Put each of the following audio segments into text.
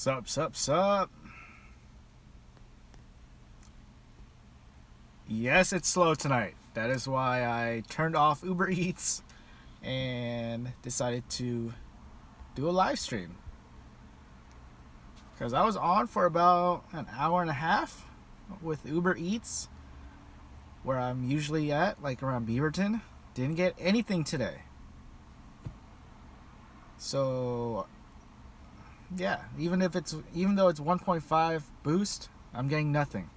Sup. Yes, it's slow tonight. That is why I turned off UberEATS and decided to do a live stream. Because I was on for about an hour and a half with UberEATS, where I'm usually at, like around Beaverton. Didn't get anything today. So yeah, even though it's 1.5 boost, I'm getting nothing.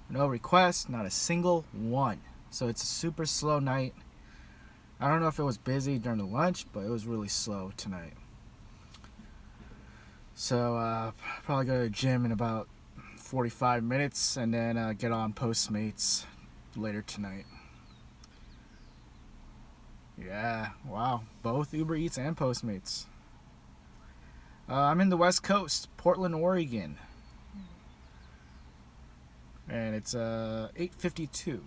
No requests, not a single one. So it's a super slow night. I don't know if it was busy during the lunch, but it was really slow tonight. So probably go to the gym in about 45 minutes and then get on Postmates later tonight. Yeah, wow, both UberEATS and Postmates. I'm in the West Coast, Portland, Oregon. And it's 8:52.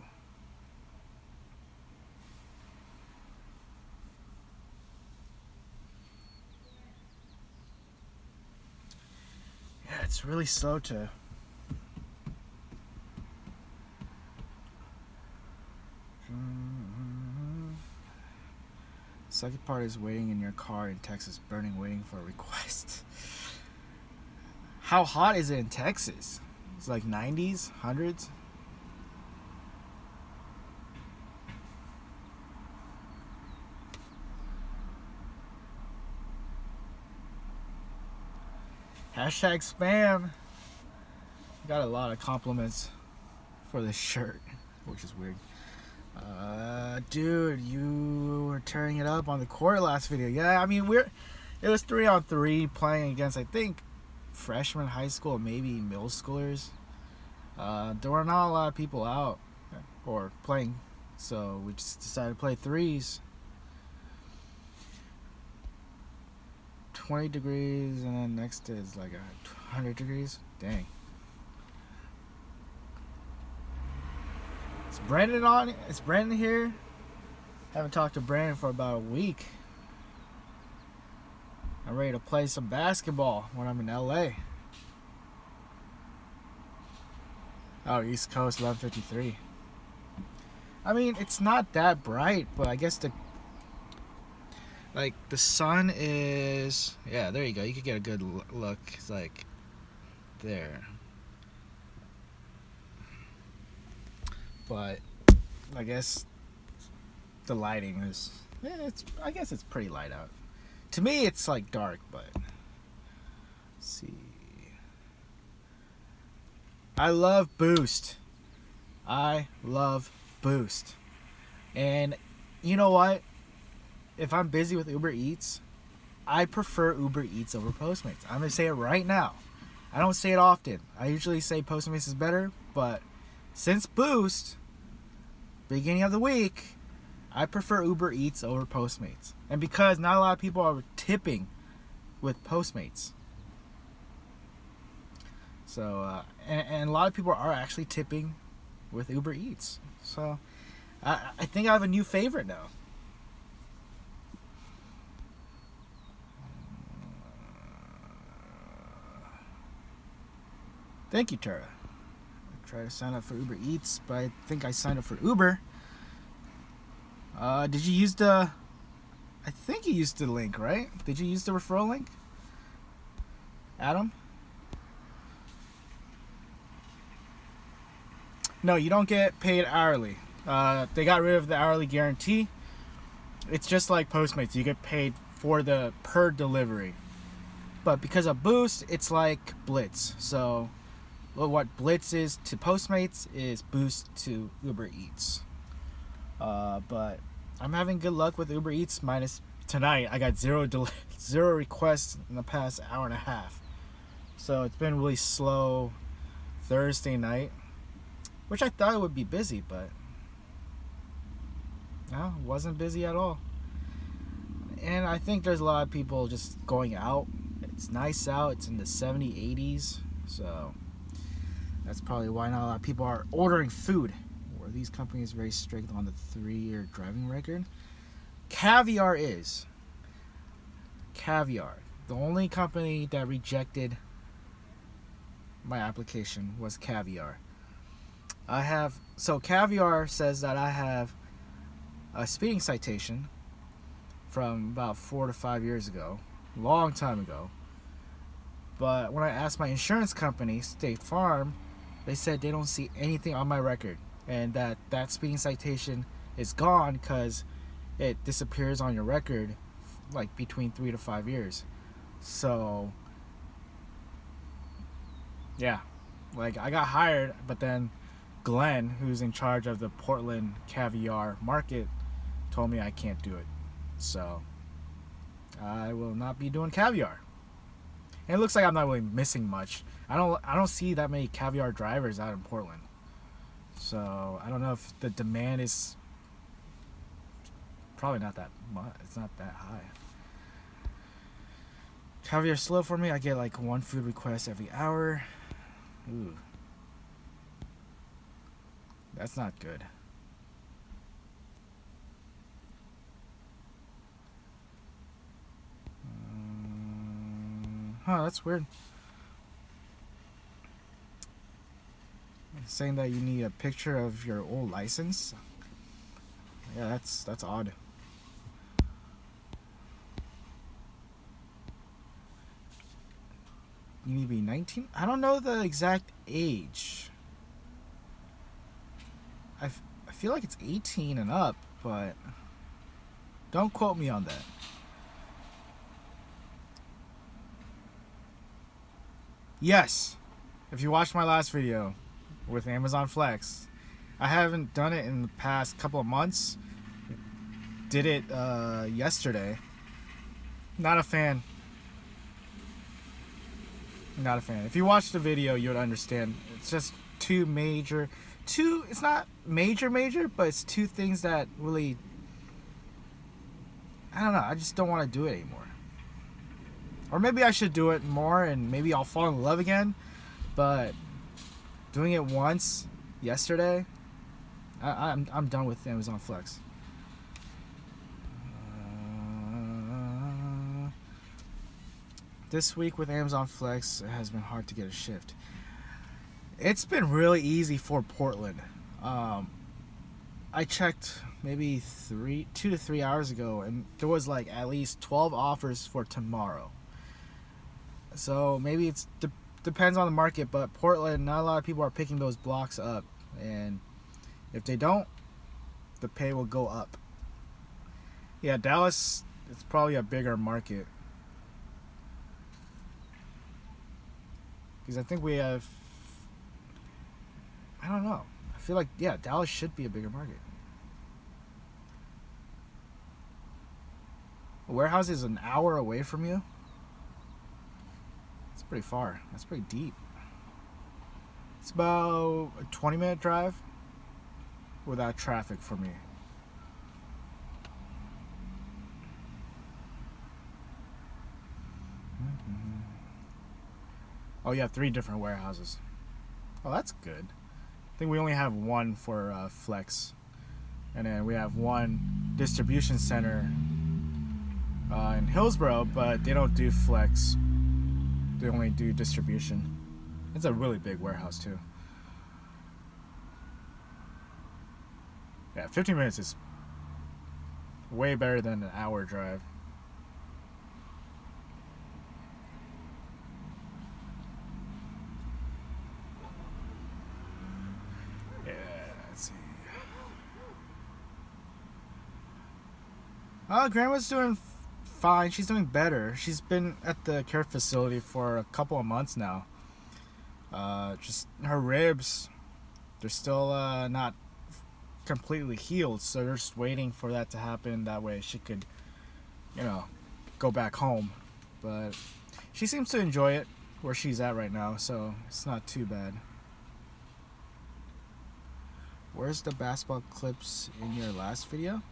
Yeah, it's really slow to second part is waiting in your car in Texas, burning, waiting for a request. How hot is it in Texas? It's like 90s, 100s. Hashtag spam. Got a lot of compliments for this shirt, which is weird. Dude, you were tearing it up on the court last video. Yeah, I mean, it was 3-on-3 playing against, I think, freshmen, high school, maybe middle schoolers. There were not a lot of people out or playing, so we just decided to play threes. 20 degrees, and then next is like 100 degrees. Dang. Is Brandon on? Is Brandon here? Haven't talked to Brandon for about a week. I'm ready to play some basketball when I'm in LA. Oh, East Coast, 11:53. I mean, it's not that bright, but I guess the sun is, yeah, there you go. You could get a good look. It's like there. But I guess the lighting is, I guess it's pretty light out. To me, it's like dark, but let's see. I love Boost. And you know what? If I'm busy with UberEATS, I prefer UberEATS over Postmates. I'm going to say it right now. I don't say it often. I usually say Postmates is better, but since Boost, beginning of the week, I prefer UberEATS over Postmates. And because not a lot of people are tipping with Postmates. So, and a lot of people are actually tipping with UberEATS. So, I think I have a new favorite now. Thank you, Tara. I tried to sign up for UberEATS, but I think I signed up for Uber. Did you use I think you used the link, right? Did you use the referral link? Adam? No, you don't get paid hourly. They got rid of the hourly guarantee. It's just like Postmates. You get paid for the per delivery. But because of Boost, it's like Blitz. So what Blitz is to Postmates is Boost to UberEATS. But I'm having good luck with UberEATS minus tonight. I got zero requests in the past hour and a half. So it's been really slow Thursday night, which I thought it would be busy, but no, it wasn't busy at all. And I think there's a lot of people just going out. It's nice out. It's in the 70s, 80s. So that's probably why not a lot of people are ordering food. Or these companies very strict on the 3-year driving record. Caviar. The only company that rejected my application was caviar. So caviar says that I have a speeding citation from about 4 to 5 years ago, long time ago. But when I asked my insurance company, State Farm, they said they don't see anything on my record, and that speeding citation is gone because it disappears on your record like between 3 to 5 years. So yeah, like I got hired, but then Glenn, who's in charge of the Portland caviar market, told me I can't do it. So I will not be doing caviar. And it looks like I'm not really missing much. I don't see that many caviar drivers out in Portland. So I don't know if the demand is probably not that much. It's not that high. Caviar slow for me. I get like one food request every hour. Ooh. That's not good. That's weird. It's saying that you need a picture of your old license. Yeah, that's odd. You need to be 19? I don't know the exact age. I feel like it's 18 and up, but don't quote me on that. Yes, if you watched my last video with Amazon Flex, I haven't done it in the past couple of months. Did it yesterday. Not a fan. Not a fan. If you watched the video, you would understand. It's just it's not major, but it's two things that really, I don't know, I just don't want to do it anymore. Or maybe I should do it more and maybe I'll fall in love again. But doing it once yesterday, I'm done with Amazon Flex. This week with Amazon Flex, it has been hard to get a shift. It's been really easy for Portland. I checked maybe 2 to 3 hours ago, and there was like at least 12 offers for tomorrow. So maybe it's depends on the market, but Portland, not a lot of people are picking those blocks up, and if they don't, the pay will go up. Yeah, Dallas, it's probably a bigger market. Because I think we have, I don't know. I feel like, yeah, Dallas should be a bigger market. A warehouse is an hour away from you. It's pretty far. That's pretty deep. It's about a 20-minute drive without traffic for me. Oh, you have 3 different warehouses. Oh, that's good. I think we only have one for Flex. And then we have one distribution center in Hillsborough, but they don't do Flex. They only do distribution. It's a really big warehouse, too. Yeah, 15 minutes is way better than an hour drive. Grandma's doing fine. She's doing better. She's been at the care facility for a couple of months now. Just her ribs, they're still not completely healed, so they're just waiting for that to happen. That way she could, go back home. But she seems to enjoy it where she's at right now, so it's not too bad. Where's the basketball clips in your last video?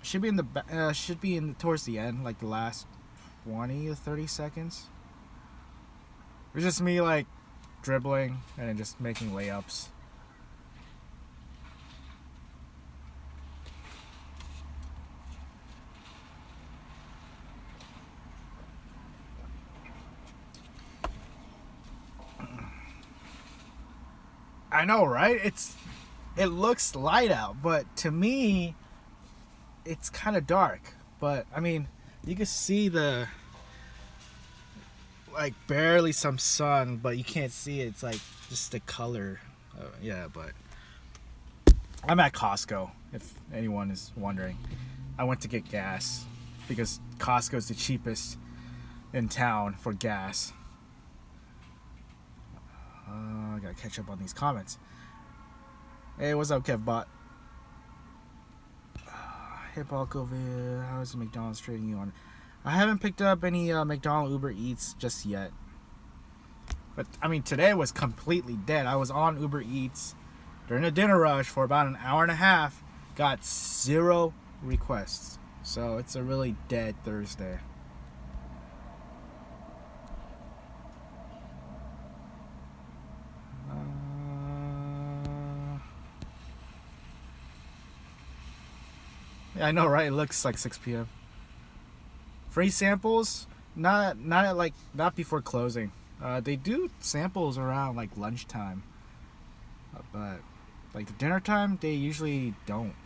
Should be in towards the end, like the last 20 to 30 seconds. It's just me like dribbling and then just making layups. I know, right? It looks light out, but to me, it's kind of dark. But I mean, you can see the like barely some sun, but you can't see it. It's like just the color. Yeah, but I'm at Costco. If anyone is wondering, I went to get gas because Costco is the cheapest in town for gas. I gotta catch up on these comments. Hey, what's up, KevBot? Hey, Balkovia, how is the McDonald's trading you on? I haven't picked up any McDonald's Uber Eats just yet. But, I mean, today was completely dead. I was on Uber Eats during the dinner rush for about an hour and a half. Got 0 requests. So, it's a really dead Thursday. Yeah, I know, right? It looks like 6 p.m. Free samples, not before closing. They do samples around like lunchtime, but like the dinner time, they usually don't.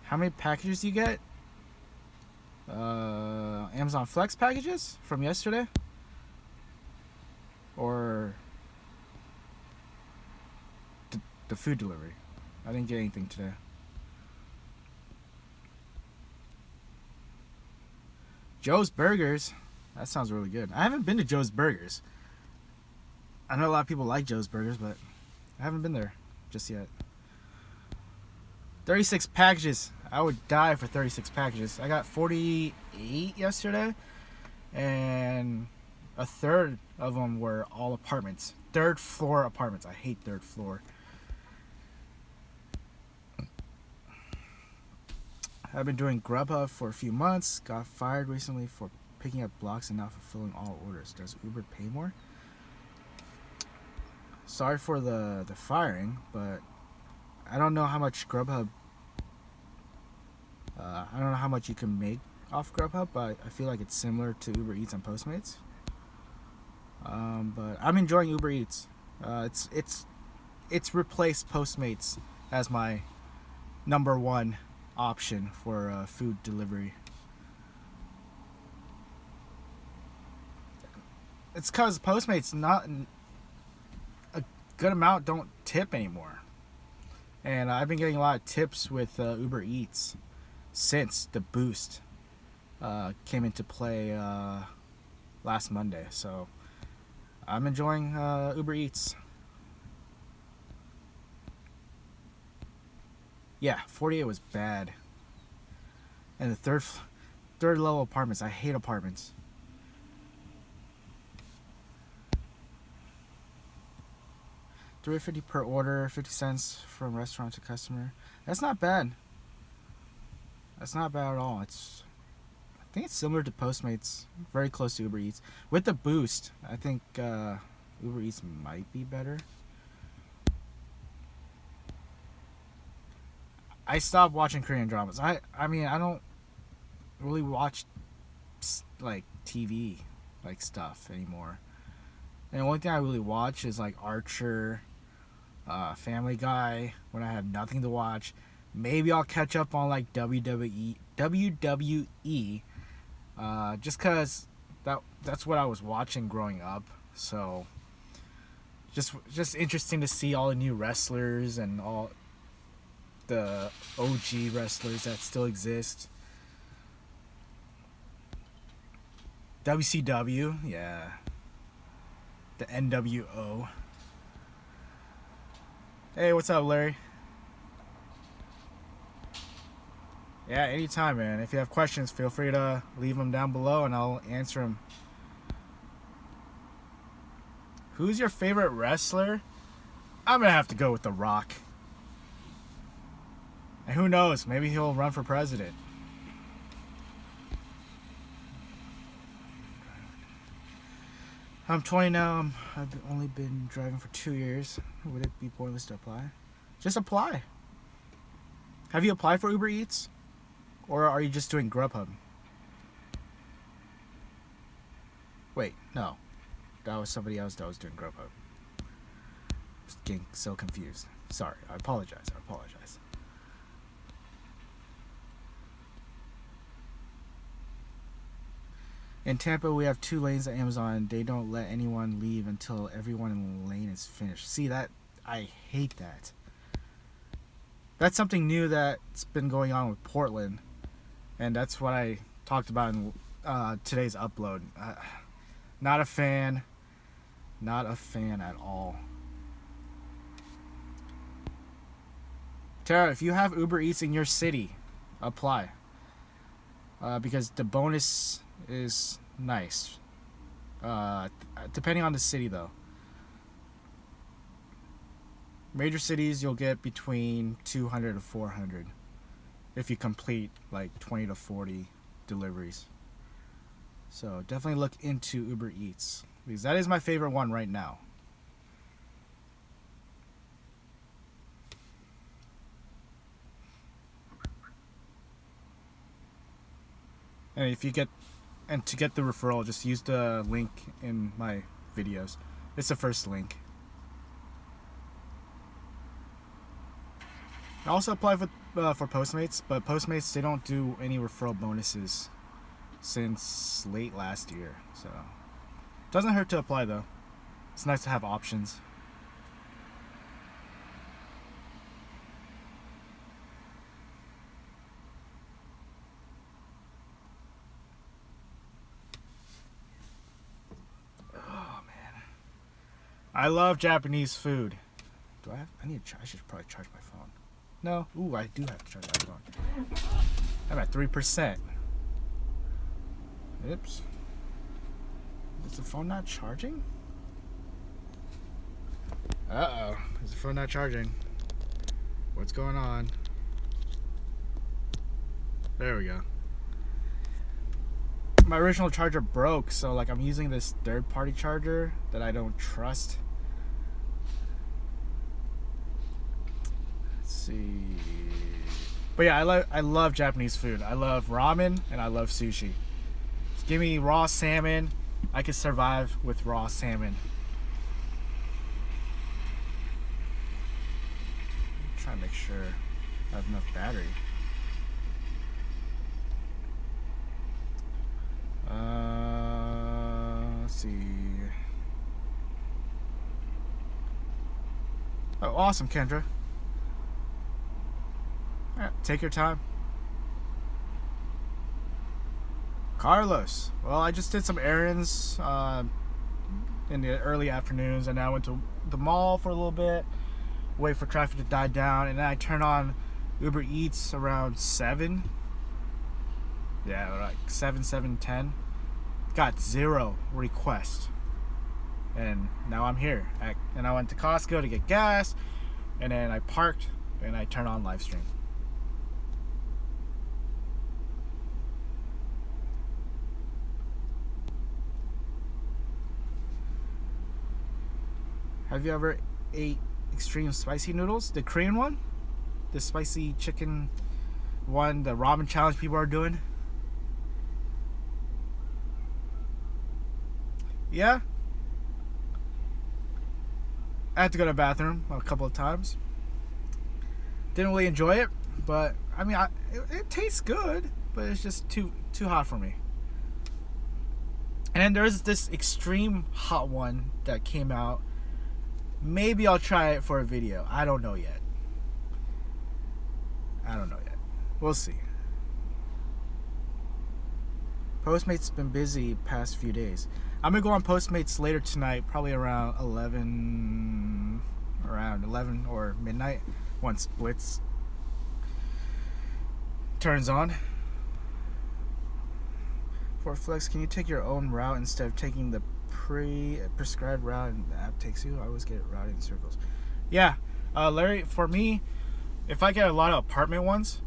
How many packages do you get? Amazon Flex packages from yesterday, or the food delivery? I didn't get anything today. Joe's Burgers. That sounds really good. I haven't been to Joe's Burgers. I know a lot of people like Joe's Burgers, but I haven't been there just yet. 36 packages. I would die for 36 packages. I got 48 yesterday, and a third of them were all apartments. 3rd floor apartments. I hate 3rd floor. I've been doing Grubhub for a few months. Got fired recently for picking up blocks and not fulfilling all orders. Does Uber pay more? Sorry for the firing, but I don't know how much Grubhub. I don't know how much you can make off Grubhub, but I feel like it's similar to Uber Eats and Postmates. But I'm enjoying Uber Eats. It's replaced Postmates as my number 1 option for food delivery. It's because Postmates not a good amount don't tip anymore, and I've been getting a lot of tips with Uber Eats since the boost came into play last Monday. So I'm enjoying Uber Eats. Yeah, 48 was bad. And the third level apartments. I hate apartments. $3.50 per order, 50 cents from restaurant to customer. That's not bad. That's not bad at all. I think it's similar to Postmates, very close to Uber Eats. With the boost, I think Uber Eats might be better. I stopped watching Korean dramas. I mean, I don't really watch like TV like stuff anymore. And the only thing I really watch is like Archer, Family Guy when I have nothing to watch. Maybe I'll catch up on like WWE, just cause that's what I was watching growing up. So just interesting to see all the new wrestlers and all the OG wrestlers that still exist. WCW, yeah. The NWO. Hey, what's up, Larry? Yeah, anytime, man. If you have questions, feel free to leave them down below and I'll answer them. Who's your favorite wrestler? I'm gonna have to go with The Rock. And who knows, maybe he'll run for president. I'm 20 now. I've only been driving for 2 years. Would it be pointless to apply? Just apply. Have you applied for Uber Eats? Or are you just doing Grubhub? Wait, no. that was somebody else that was doing Grubhub. Just getting so confused. Sorry, I apologize. In Tampa, we have 2 lanes at Amazon. They don't let anyone leave until everyone in the lane is finished. See, that I hate that. That's something new that's been going on with Portland, and that's what I talked about in today's upload. Not a fan at all. Tara, if you have UberEATS in your city, apply, because the bonus is nice, depending on the city though. Major cities, you'll get between 200 to 400 if you complete like 20 to 40 deliveries. So definitely look into UberEATS, because that is my favorite one right now. And if you get, and to get the referral, just use the link in my videos. It's the first link. I also apply for Postmates, but Postmates, they don't do any referral bonuses since late last year. So doesn't hurt to apply though. It's nice to have options. Oh man, I love Japanese food. Do I should probably charge my phone. No. Ooh, I do have to charge my phone. I'm at 3%. Oops. Is the phone not charging? Uh-oh. Is the phone not charging? What's going on? There we go. My original charger broke, so like I'm using this third-party charger that I don't trust. See, but yeah, I love Japanese food. I love ramen and I love sushi. Just give me raw salmon. I can survive with raw salmon. I'm trying to make sure I have enough battery. Let's see. Oh, awesome, Kendra. Right, take your time. Carlos. Well, I just did some errands in the early afternoons, and I went to the mall for a little bit, wait for traffic to die down, and then I turned on UberEATS around 7. Yeah, like 7:10. Got 0 requests. And now I'm here. And I went to Costco to get gas, and then I parked, and I turned on LiveStream. Have you ever ate extreme spicy noodles? The Korean one? The spicy chicken one, the ramen challenge people are doing? Yeah? I had to go to the bathroom a couple of times. Didn't really enjoy it, but I mean, it tastes good, but it's just too hot for me. And then there's this extreme hot one that came out. Maybe I'll try it for a video. I don't know yet. We'll see. Postmates been busy past few days. I'm gonna go on Postmates later tonight, probably around 11 or midnight, once Blitz turns on. For Flex, can you take your own route instead of taking the prescribed route and the app takes you? I always get routed in circles. Yeah, Larry, for me, if I get a lot of apartment ones,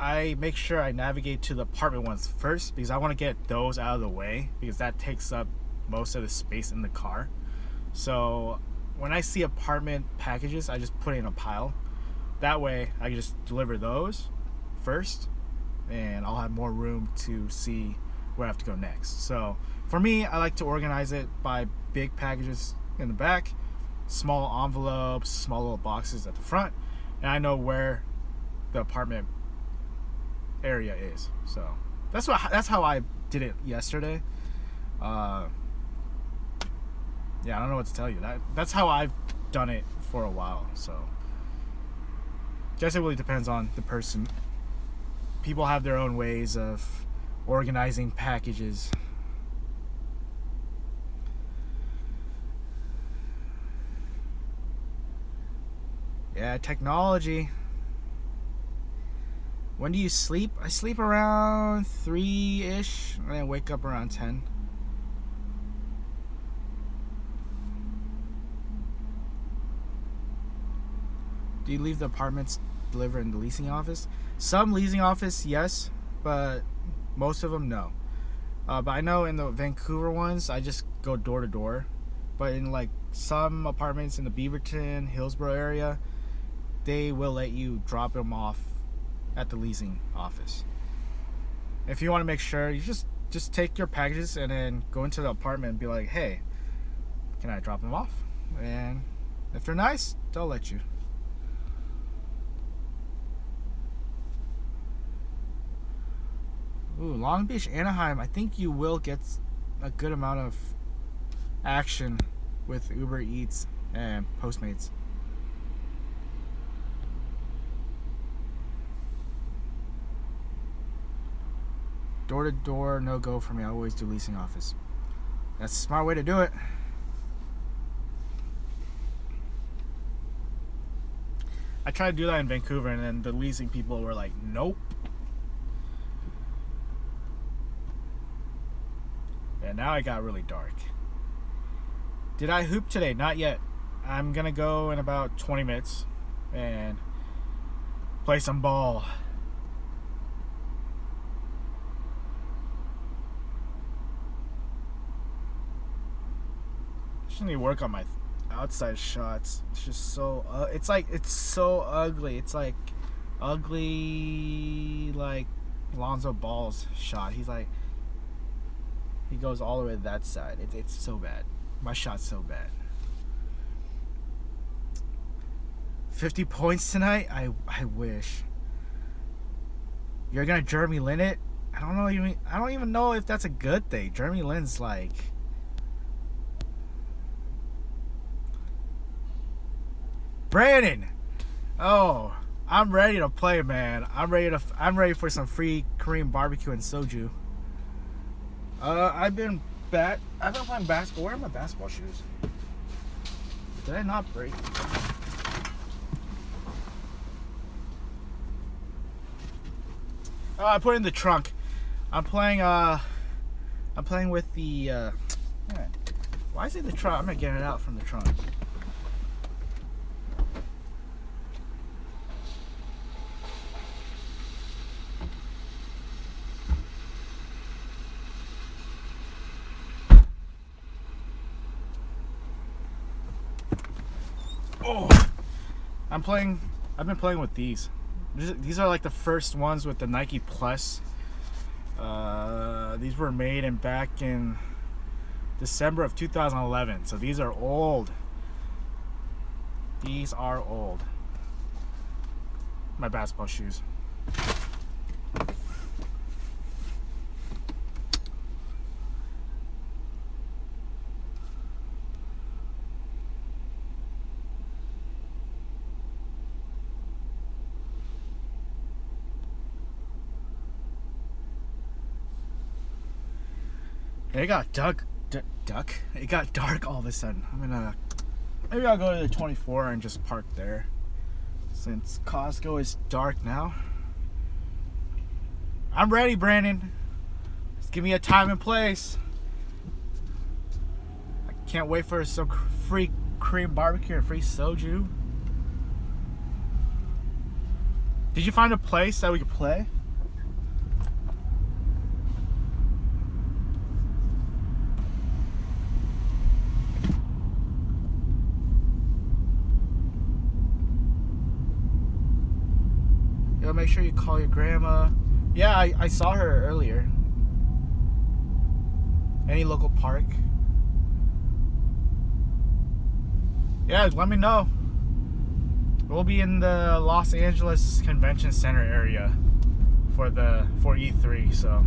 I make sure I navigate to the apartment ones first, because I want to get those out of the way, because that takes up most of the space in the car. So when I see apartment packages, I just put it in a pile. That way I can just deliver those first, and I'll have more room to see where I have to go next. So for me, I like to organize it by big packages in the back, small envelopes, small little boxes at the front, and I know where the apartment area is. So that's how I did it yesterday. Yeah, I don't know what to tell you. That's how I've done it for a while. So guess it really depends on the person. People have their own ways of organizing packages. Yeah, technology. When do you sleep? I sleep around 3-ish and then wake up around 10. Do you leave the apartments delivered in the leasing office? Some leasing office, yes, but most of them, no. But I know in the Vancouver ones, I just go door to door. But in like some apartments in the Beaverton, Hillsborough area, they will let you drop them off at the leasing office. If you want to make sure, you just take your packages and then go into the apartment and be like, hey, can I drop them off? And if they're nice, they'll let you. Ooh, Long Beach, Anaheim, I think you will get a good amount of action with UberEATS and Postmates. Door to door, no go for me. I always do leasing office. That's a smart way to do it. I tried to do that in Vancouver, and then the leasing people were like, nope. And now it got really dark. Did I hoop today? Not yet. I'm gonna go in about 20 minutes and play some ball. I just need to work on my outside shots. It's just so it's so ugly. It's like ugly, like Lonzo Ball's shot. He goes all the way to that side. It's so bad. My shot's so bad. 50 points tonight? I wish. You're gonna Jeremy Lin it? I don't even know if that's a good thing. Jeremy Lin's like, Brandon. Oh, I'm ready to play, man. I'm ready for some free Korean barbecue and soju. I've been playing basketball. Where are my basketball shoes? Did I not break? I put it in the trunk. I'm playing with the why is it in the trunk? I'm gonna get it out from the trunk. Oh, I've been playing with these. These are like the first ones with the Nike Plus. These were made back in December of 2011. So these are old. These are old. My basketball shoes. It got It got dark all of a sudden. Maybe I'll go to the 24 and just park there, since Costco is dark now. I'm ready, Brandon. Just give me a time and place. I can't wait for some free Korean barbecue and free soju. Did you find a place that we could play? Yo, make sure you call your grandma. Yeah, I saw her earlier. Any local park. Yeah, let me know. We'll be in the Los Angeles Convention Center area for E3, so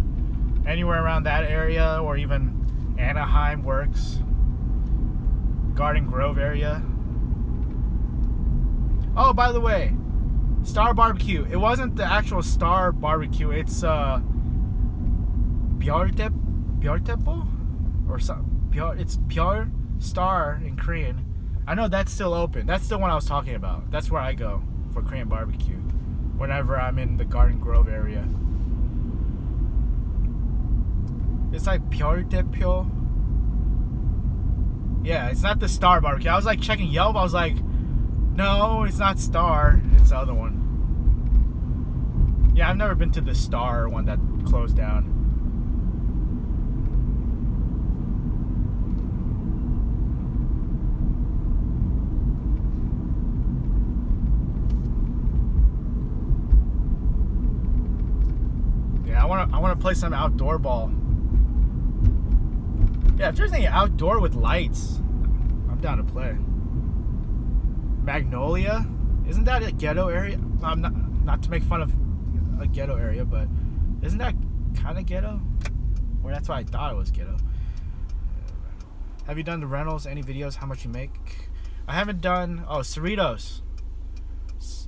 anywhere around that area, or even Anaheim works. Garden Grove area. Oh, by the way, Star Barbecue. It wasn't the actual Star Barbecue. It's Bjortepo or something. It's Bjor Star in Korean. I know that's still open. That's the one I was talking about. That's where I go for Korean barbecue whenever I'm in the Garden Grove area. It's like Bjortepo. Yeah, it's not the Star Barbecue. I was like checking Yelp. I was like, no, it's not Star. It's the other one. Yeah, I've never been to the Star one that closed down. Yeah, I want to play some outdoor ball. Yeah, if there's any outdoor with lights, I'm down to play. Magnolia? Isn't that a ghetto area? I'm not to make fun of a ghetto area, but isn't that kind of ghetto? Or that's why I thought it was ghetto. Have you done the rentals? Any videos? How much you make? I haven't done. Oh, Cerritos.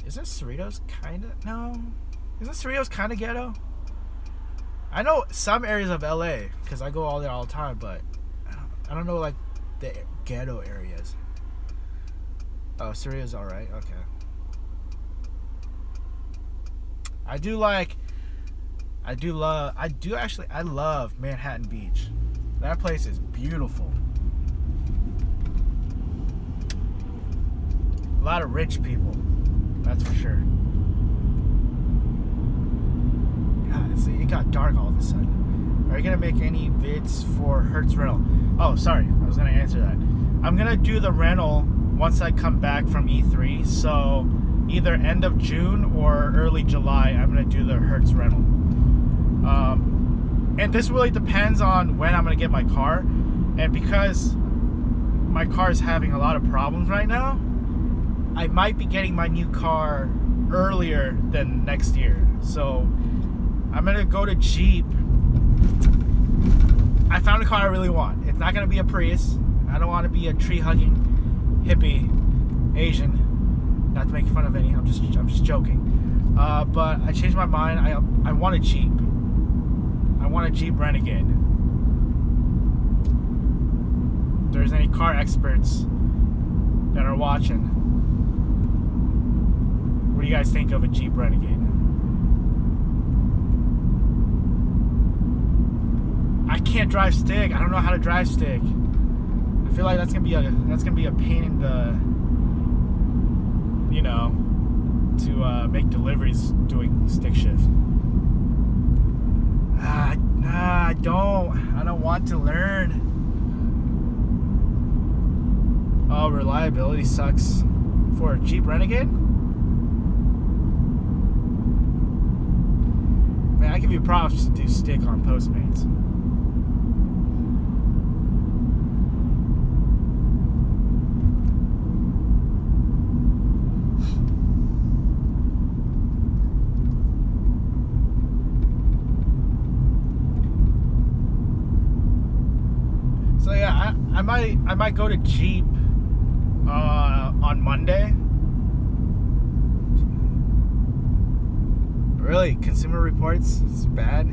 Isn't Cerritos kind of? No. Isn't Cerritos kind of ghetto? I know some areas of LA because I go all there all the time, but I don't know like the ghetto areas. Oh, Cerritos, all right. Okay. I love Manhattan Beach. That place is beautiful. A lot of rich people, that's for sure. God, it got dark all of a sudden. Are you gonna make any vids for Hertz rental? Oh, sorry, I was gonna answer that. I'm gonna do the rental once I come back from E3. So either end of June or early July, I'm gonna do the Hertz rental. And this really depends on when I'm gonna get my car, and because my car is having a lot of problems right now, I might be getting my new car earlier than next year. So I'm gonna go to Jeep. I found a car I really want. It's not gonna be a Prius. I don't want to be a tree-hugging hippie Asian. Not to make fun of any. I'm just joking. But I changed my mind. I want a Jeep. I want a Jeep Renegade. If there's any car experts that are watching, what do you guys think of a Jeep Renegade? I can't drive stick. I don't know how to drive stick. I feel like that's gonna be a pain in the, to make deliveries doing stick shift. I don't want to learn. Oh, reliability sucks for a Jeep Renegade. Man, I give you props to do stick on Postmates. So yeah, I might go to Jeep on Monday. Really, Consumer Reports is bad.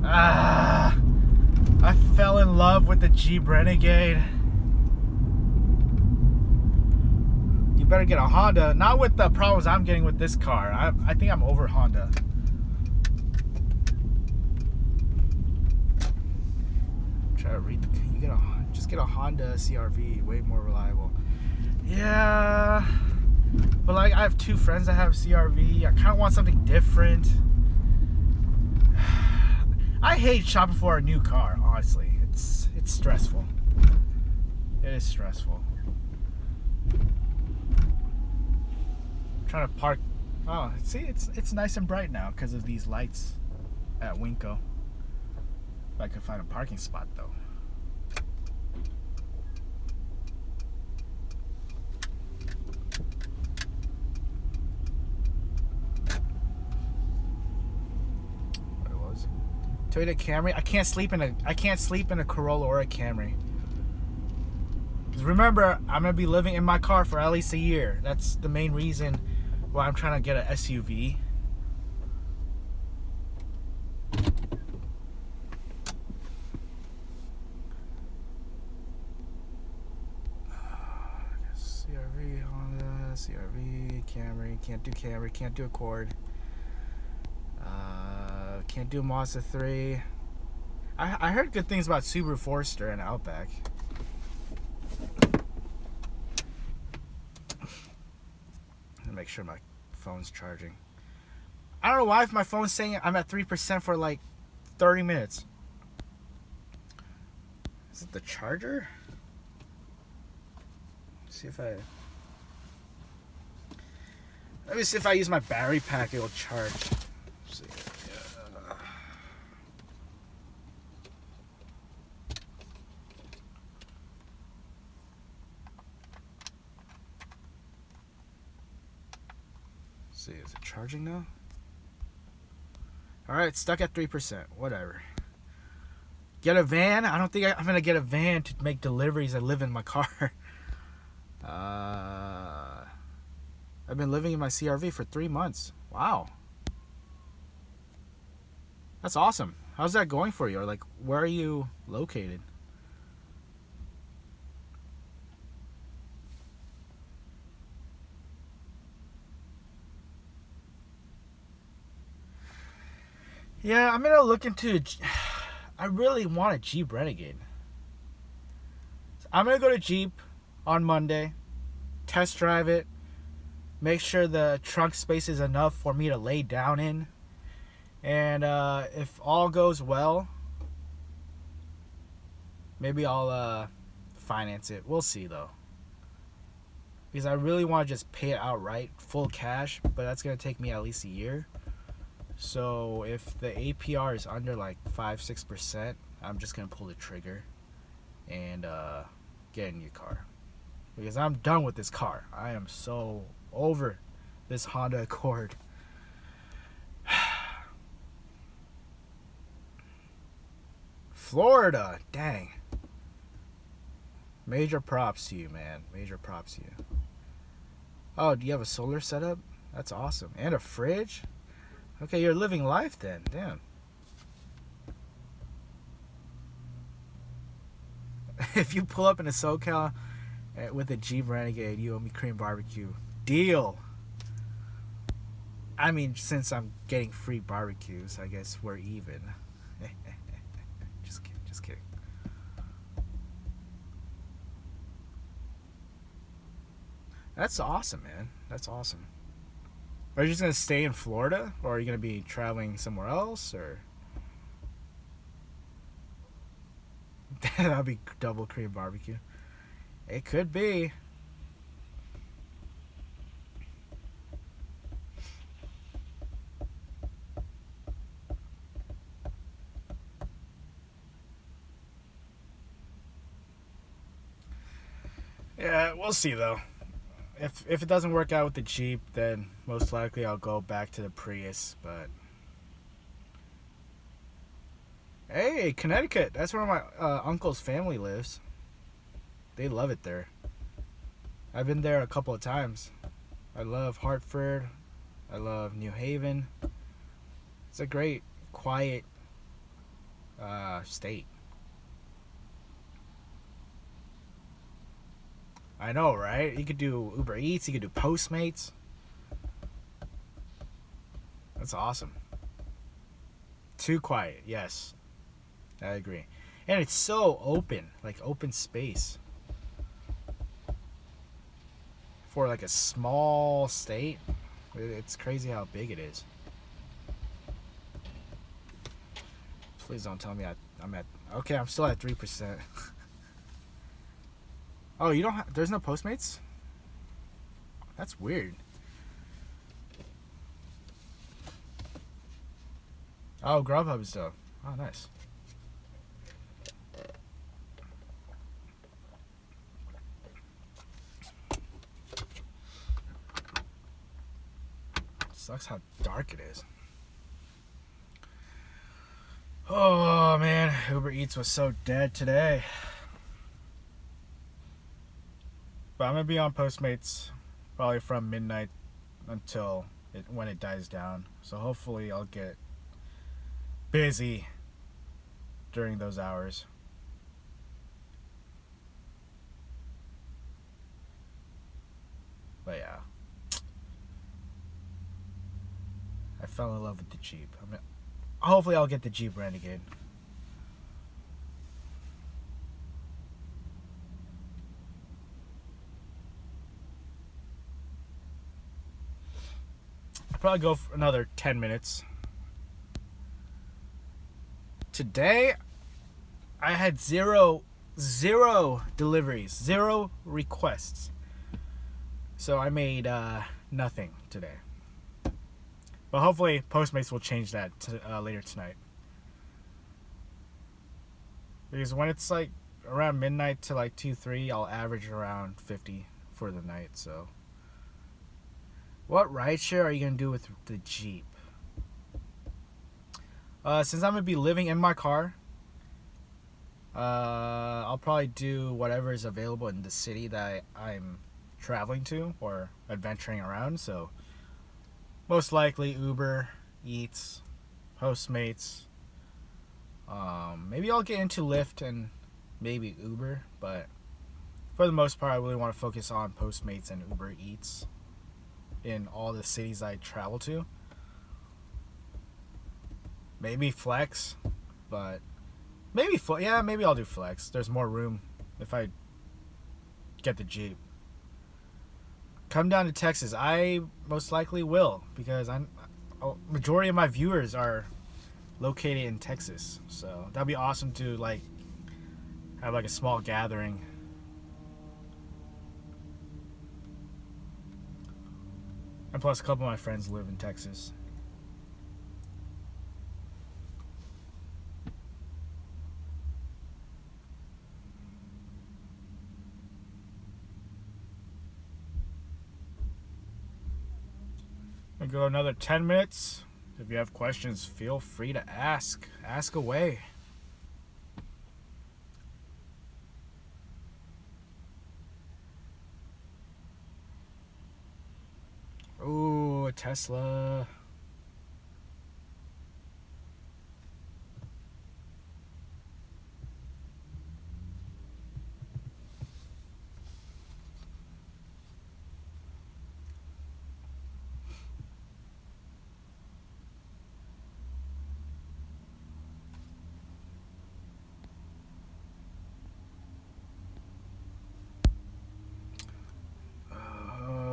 I fell in love with the Jeep Renegade. You better get a Honda. Not with the problems I'm getting with this car. I think I'm over Honda. Try to read. Just get a Honda CR-V, way more reliable. Yeah, but like I have two friends that have CR-V. I kind of want something different. I hate shopping for a new car. Honestly, it's stressful. It is stressful. I'm trying to park. Oh, see, it's nice and bright now because of these lights at Winco. If I could find a parking spot though. What it was? Toyota Camry. I can't sleep in a Corolla or a Camry. Because remember, I'm gonna be living in my car for at least a year. That's the main reason why I'm trying to get an SUV. CRV, Honda, CRV, Camry. Can't do Camry. Can't do Accord. Can't do Mazda 3. I heard good things about Subaru Forester and Outback. Make sure my phone's charging. I don't know why if my phone's saying I'm at 3% for like 30 minutes. Is it the charger? Let's see if I... Let me see if I use my battery pack, it'll charge. Let's see. See, is it charging now? Alright, stuck at 3%. Whatever. Get a van? I don't think I'm going to get a van to make deliveries. I live in my car. I've been living in my CRV for 3 months. Wow. That's awesome. How's that going for you? Or like, where are you located? Yeah, I'm gonna look into. I really want a Jeep Renegade. So I'm gonna go to Jeep on Monday, test drive it, make sure the trunk space is enough for me to lay down in, and if all goes well, maybe I'll finance it. We'll see though, because I really want to just pay it outright, full cash, but that's gonna take me at least a year. So if the APR is under like 5-6%, I'm just gonna pull the trigger and get a new car, because I'm done with this car. I am so over this Honda Accord. Florida, dang. Major props to you, man. Major props to you. Oh, do you have a solar setup? That's awesome. And a fridge? Okay, you're living life then. Damn. If you pull up in a SoCal with a Jeep Renegade, you owe me cream barbecue. Deal. I mean, since I'm getting free barbecues, I guess we're even. Just kidding. Just kidding. That's awesome, man. That's awesome. Are you just going to stay in Florida? Or are you going to be traveling somewhere else? Or that'll be double cream barbecue. It could be. Yeah, we'll see though. If it doesn't work out with the Jeep, then most likely I'll go back to the Prius. But hey, Connecticut, that's where my uncle's family lives. They love it there. I've been there a couple of times. I love Hartford. I love New Haven. It's a great, quiet state. I know, right? You could do UberEATS, you could do Postmates. That's awesome. Too quiet, yes. I agree. And it's so open, like open space. For like a small state, it's crazy how big it is. Please don't tell me I'm at... Okay, I'm still at 3%. Oh, you don't have... There's no Postmates? That's weird. Oh, Grubhub stuff. Oh, nice. Sucks how dark it is. Oh man, UberEATS was so dead today. But I'm gonna be on Postmates probably from midnight until when it dies down. So hopefully I'll get busy during those hours. But yeah, I fell in love with the Jeep. Hopefully I'll get the Jeep Renegade. I'll probably go for another 10 minutes. Today, I had zero deliveries, 0 requests. So I made nothing today. But hopefully Postmates will change that later tonight. Because when it's like around midnight to like 2, 3, I'll average around 50 for the night. So what rideshare are you going to do with the Jeep? Since I'm going to be living in my car, I'll probably do whatever is available in the city that I'm traveling to or adventuring around. So most likely UberEATS, Postmates. Maybe I'll get into Lyft and maybe Uber, but for the most part I really want to focus on Postmates and UberEATS in all the cities I travel to. Maybe Flex, but maybe I'll do Flex. There's more room if I get the Jeep. Come down to Texas. I most likely will, because majority of my viewers are located in Texas. So that'd be awesome to like have like a small gathering. And plus a couple of my friends live in Texas. I'll go another 10 minutes. If you have questions, feel free to ask. Ask away. Ooh, a Tesla.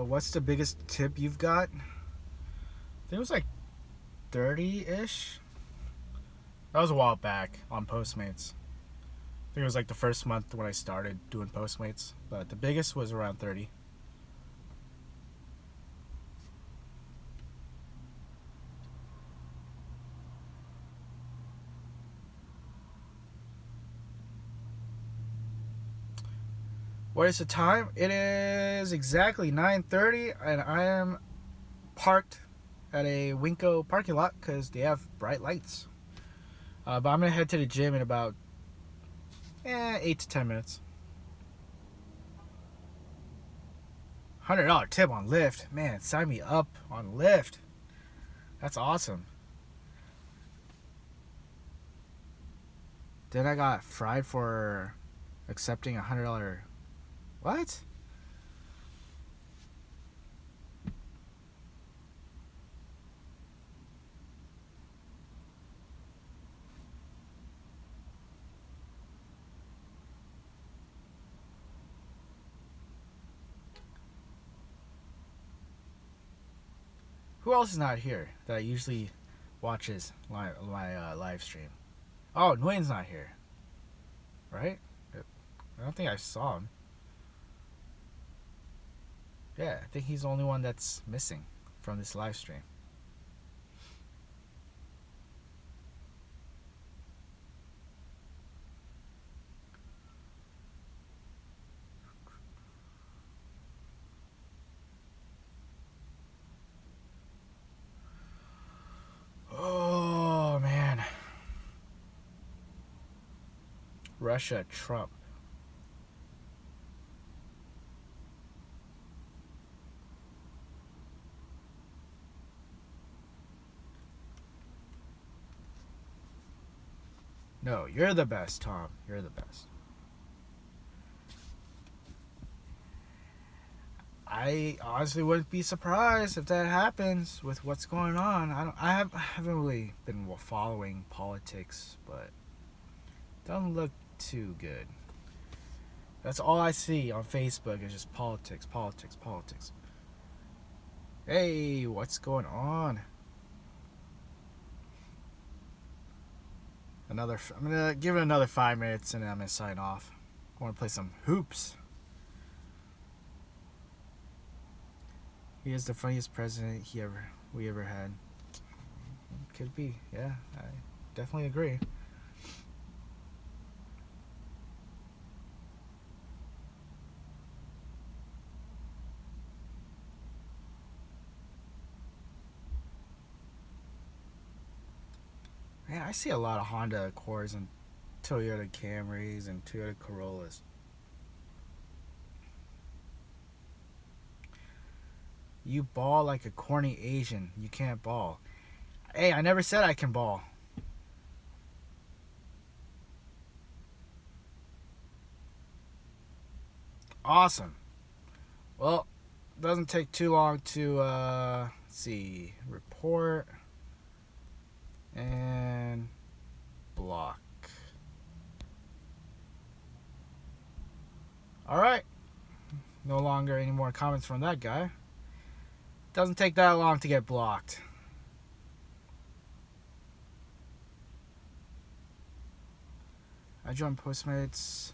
What's the biggest tip you've got? I think it was like 30-ish. That was a while back on Postmates. I think it was like the first month when I started doing Postmates. But the biggest was around 30. What is the time? It is exactly 9:30, and I am parked at a Winco parking lot because they have bright lights. But I'm going to head to the gym in about 8 to 10 minutes. $100 tip on Lyft. Man, sign me up on Lyft. That's awesome. Then I got fried for accepting $100. What? Who else is not here that usually watches my live stream? Oh, Nguyen's not here. Right? I don't think I saw him. Yeah, I think he's the only one that's missing from this live stream. Russia, Trump. No, you're the best, Tom. You're the best. I honestly wouldn't be surprised if that happens with what's going on. I haven't really been following politics, but it doesn't look too good. That's all I see on Facebook is just politics, politics, politics. Hey, what's going on? I'm gonna give it another 5 minutes and then I'm gonna sign off. I want to play some hoops. He is the funniest president we ever had. Could be, yeah. I definitely agree. Man, I see a lot of Honda Accords and Toyota Camrys and Toyota Corollas. You ball like a corny Asian. You can't ball. Hey, I never said I can ball. Awesome. Well, doesn't take too long to let's see, report and block. All right. No longer any more comments from that guy. Doesn't take that long to get blocked. I joined Postmates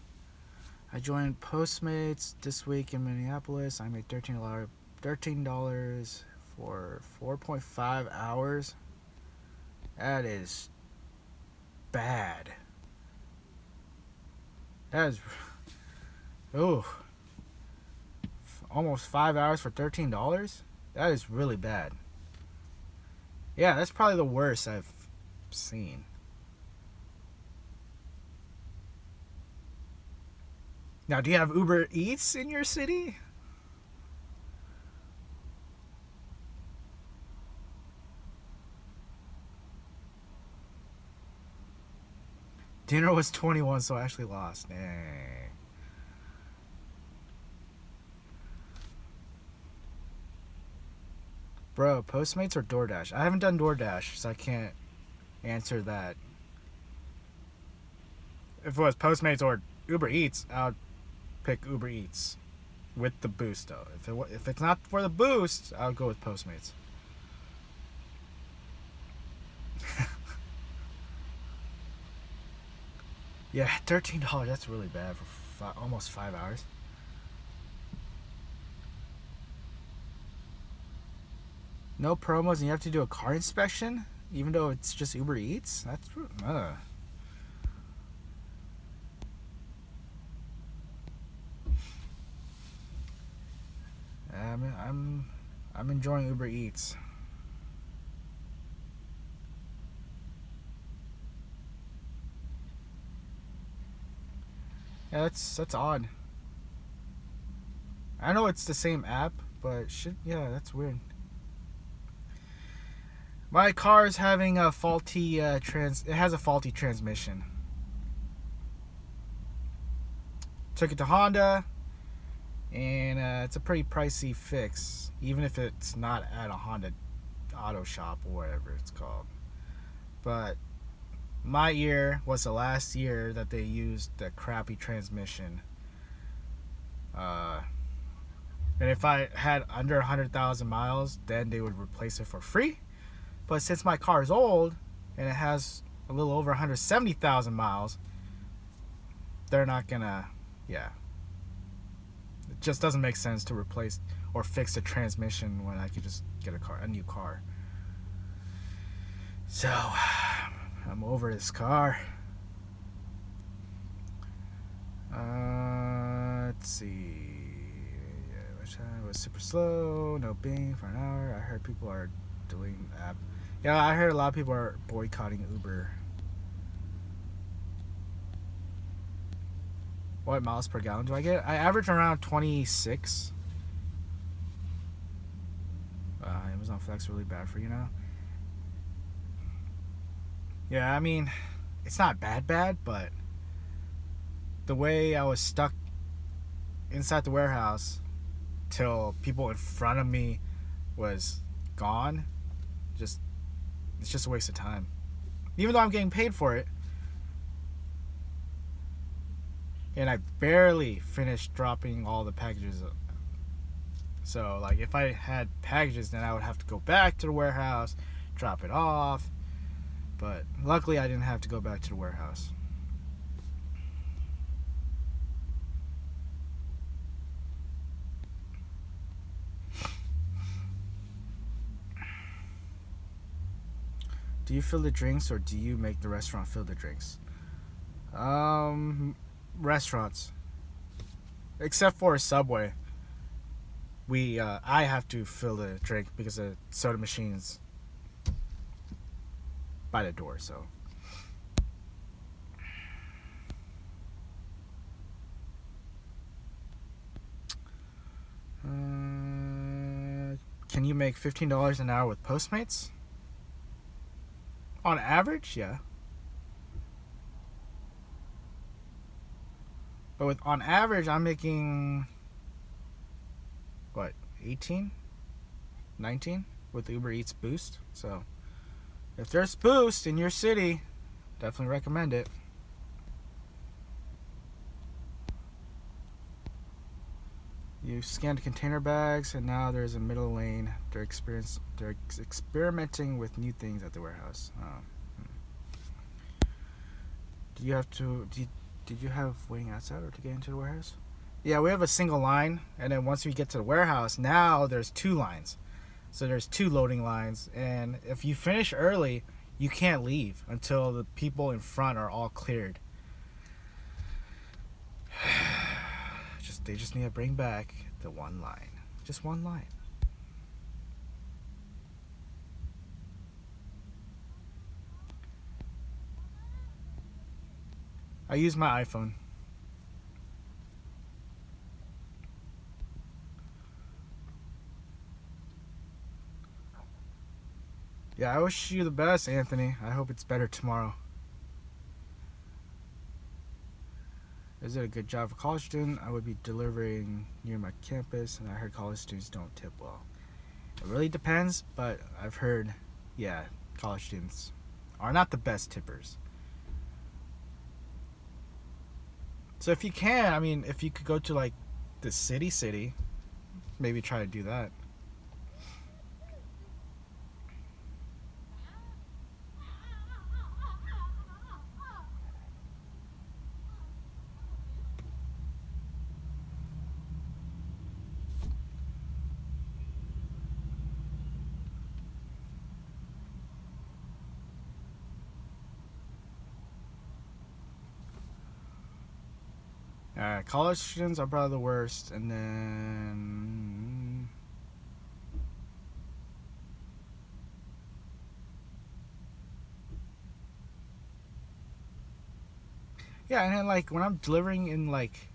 this week in Minneapolis. I made $13 for 4.5 hours. That is bad. That is, almost 5 hours for $13. That is really bad. Yeah, that's probably the worst I've seen. Now, do you have UberEATS in your city? Dinner was 21, so I actually lost. Dang. Bro, Postmates or DoorDash? I haven't done DoorDash, so I can't answer that. If it was Postmates or UberEATS, I would pick UberEATS with the boost, though. If it's not for the boost, I'll go with Postmates. Yeah, $13. That's really bad for almost 5 hours. No promos, and you have to do a car inspection, even though it's just UberEATS. That's I'm enjoying UberEATS. Yeah, that's odd. I know it's the same app, but yeah, that's weird. My car is having a faulty it has a faulty transmission. Took it to Honda, and it's a pretty pricey fix, even if it's not at a Honda auto shop or whatever it's called. But my year was the last year that they used the crappy transmission. And if I had under 100,000 miles, then they would replace it for free. But since my car is old and it has a little over 170,000 miles, they're not gonna, yeah. It just doesn't make sense to replace or fix the transmission when I could just get a new car. So, I'm over this car. Let's see. It was super slow, no Bing for an hour. I heard people are deleting the app. Yeah, I heard a lot of people are boycotting Uber. What miles per gallon do I get? I average around 26. Amazon Flex really bad for you now? Yeah, I mean, it's not bad, but the way I was stuck inside the warehouse till people in front of me was gone, it's just a waste of time. Even though I'm getting paid for it. And I barely finished dropping all the packages. So, like, if I had packages, then I would have to go back to the warehouse, drop it off. But luckily, I didn't have to go back to the warehouse. Do you fill the drinks or do you make the restaurant fill the drinks? Restaurants. Except for Subway. I have to fill the drink because the soda machine's by the door, so. Can you make $15 an hour with Postmates? On average, yeah. But on average, I'm making, what, 18? 19? With UberEATS Boost. So, if there's Boost in your city, definitely recommend it. You scanned container bags, and now there's a middle lane. They're experimenting with new things at the warehouse. Did you have waiting outside or to get into the warehouse? Yeah, we have a single line, and then once we get to the warehouse, now there's 2 lines. So there's 2 loading lines, and if you finish early, you can't leave until the people in front are all cleared. They just need to bring back the 1 line. Just 1 line. I use my iPhone. Yeah, I wish you the best, Anthony. I hope it's better tomorrow. Is it a good job for college student? I would be delivering near my campus, and I heard college students don't tip well. It really depends, but I've heard, yeah, college students are not the best tippers. So if you can, I mean, if you could go to, like, the city, maybe try to do that. College students are probably the worst, and then yeah, and then, like, when I'm delivering in, like,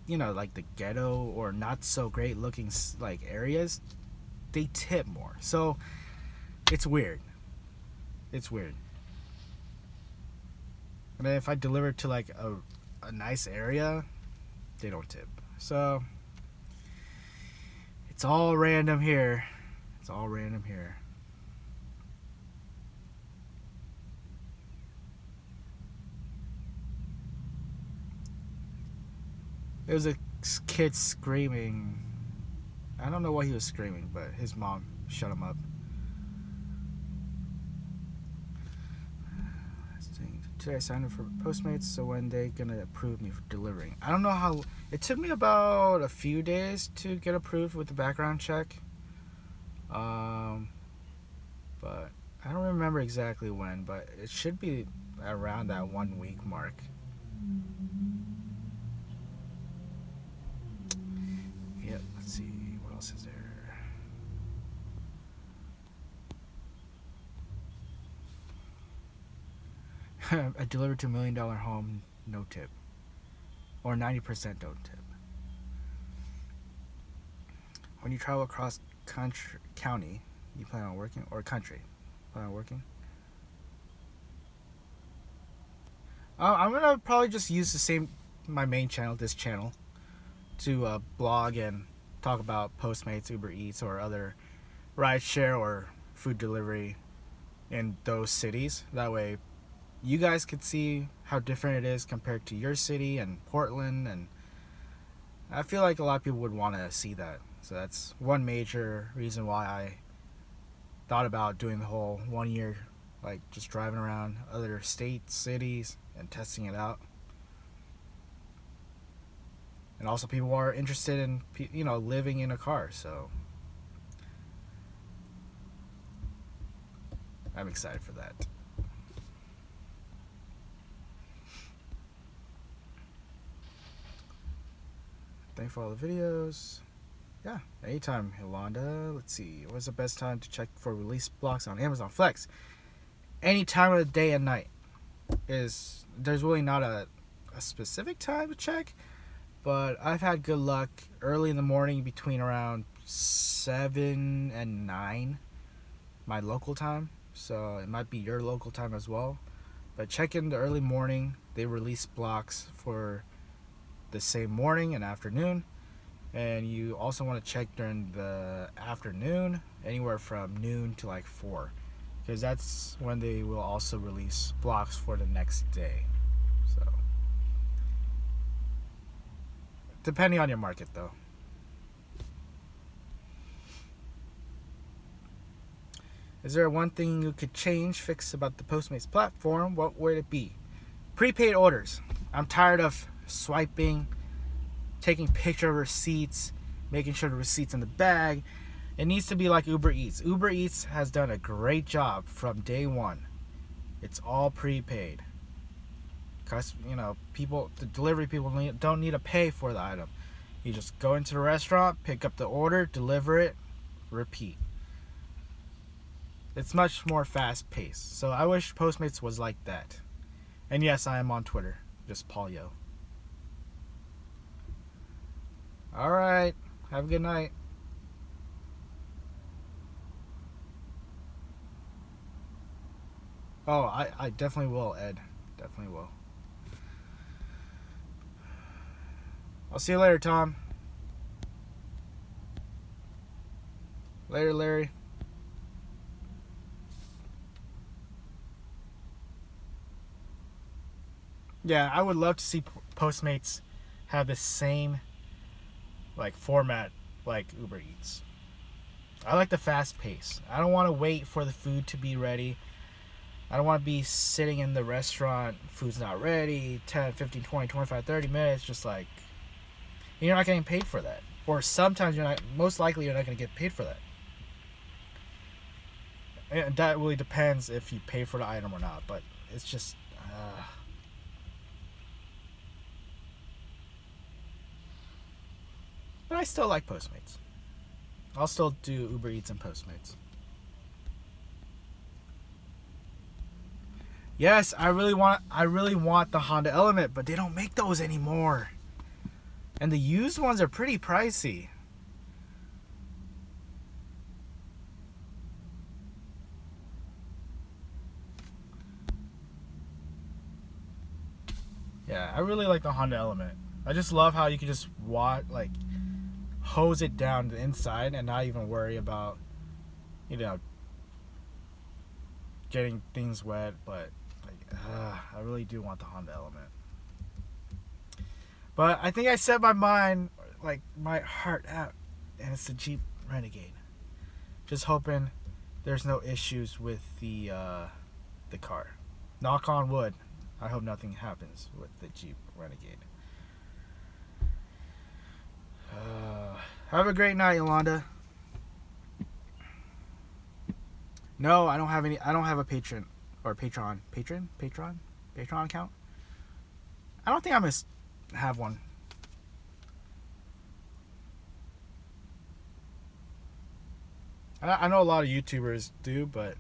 you know, like the ghetto or not so great looking, like, areas, they tip more. So it's weird. And then if I deliver to, like, a nice area, they don't tip. So it's all random here. There was a kid screaming. I don't know why he was screaming, but his mom shut him up. Today I signed up for Postmates, so when they gonna approve me for delivering? I don't know how. It took me about a few days to get approved with the background check. But I don't remember exactly when, but it should be around that 1 week mark. Yep, let's see, what else is there? I delivered to $1 million home, no tip. or 90% don't tip. When you travel across county, you plan on working, or country, plan on working? I'm gonna probably just use my main channel, this channel, to blog and talk about Postmates, UberEATS, or other rideshare or food delivery in those cities. That way, you guys could see how different it is compared to your city and Portland, and I feel like a lot of people would want to see that. So that's one major reason why I thought about doing the whole 1 year, like just driving around other states, cities, and testing it out. And also, people are interested in, living in a car, so I'm excited for that. Thanks for all the videos. Yeah, anytime, Yolanda. Let's see, what's the best time to check for release blocks on Amazon Flex? Any time of the day and night. There's really not a specific time to check, but I've had good luck early in the morning between around 7 and 9, my local time. So it might be your local time as well. But check in the early morning. They release blocks for the same morning and afternoon. And you also want to check during the afternoon, anywhere from noon to like 4, because that's when they will also release blocks for the next day. So depending on your market, though. Is there one thing you could fix about the Postmates platform? What would it be? Prepaid orders. I'm tired of swiping, taking picture of receipts, making sure the receipt's in the bag. It needs to be like UberEATS. UberEATS has done a great job from day one. It's all prepaid. Because, the delivery people don't need to pay for the item. You just go into the restaurant, pick up the order, deliver it, repeat. It's much more fast paced. So I wish Postmates was like that. And yes, I am on Twitter. Just paulyeo. Alright. Have a good night. Oh, I definitely will, Ed. Definitely will. I'll see you later, Tom. Later, Larry. Yeah, I would love to see Postmates have the same format like UberEATS. I like the fast pace. I don't want to wait for the food to be ready. I don't want to be sitting in the restaurant, food's not ready, 10, 15, 20, 25, 30 minutes, just you're not getting paid for that. Or sometimes most likely you're not going to get paid for that. And that really depends if you pay for the item or not, but it's just... But I still like Postmates. I'll still do UberEATS and Postmates. Yes, I really want the Honda Element, but they don't make those anymore. And the used ones are pretty pricey. Yeah, I really like the Honda Element. I just love how you can just hose it down the inside and not even worry about, getting things wet. But I really do want the Honda Element. But I think I set my mind, my heart out, and it's the Jeep Renegade. Just hoping there's no issues with the car. Knock on wood. I hope nothing happens with the Jeep Renegade. Have a great night, Yolanda. No, I don't have any. I don't have a Patreon account. I don't think I'm gonna have one. I know a lot of YouTubers do, but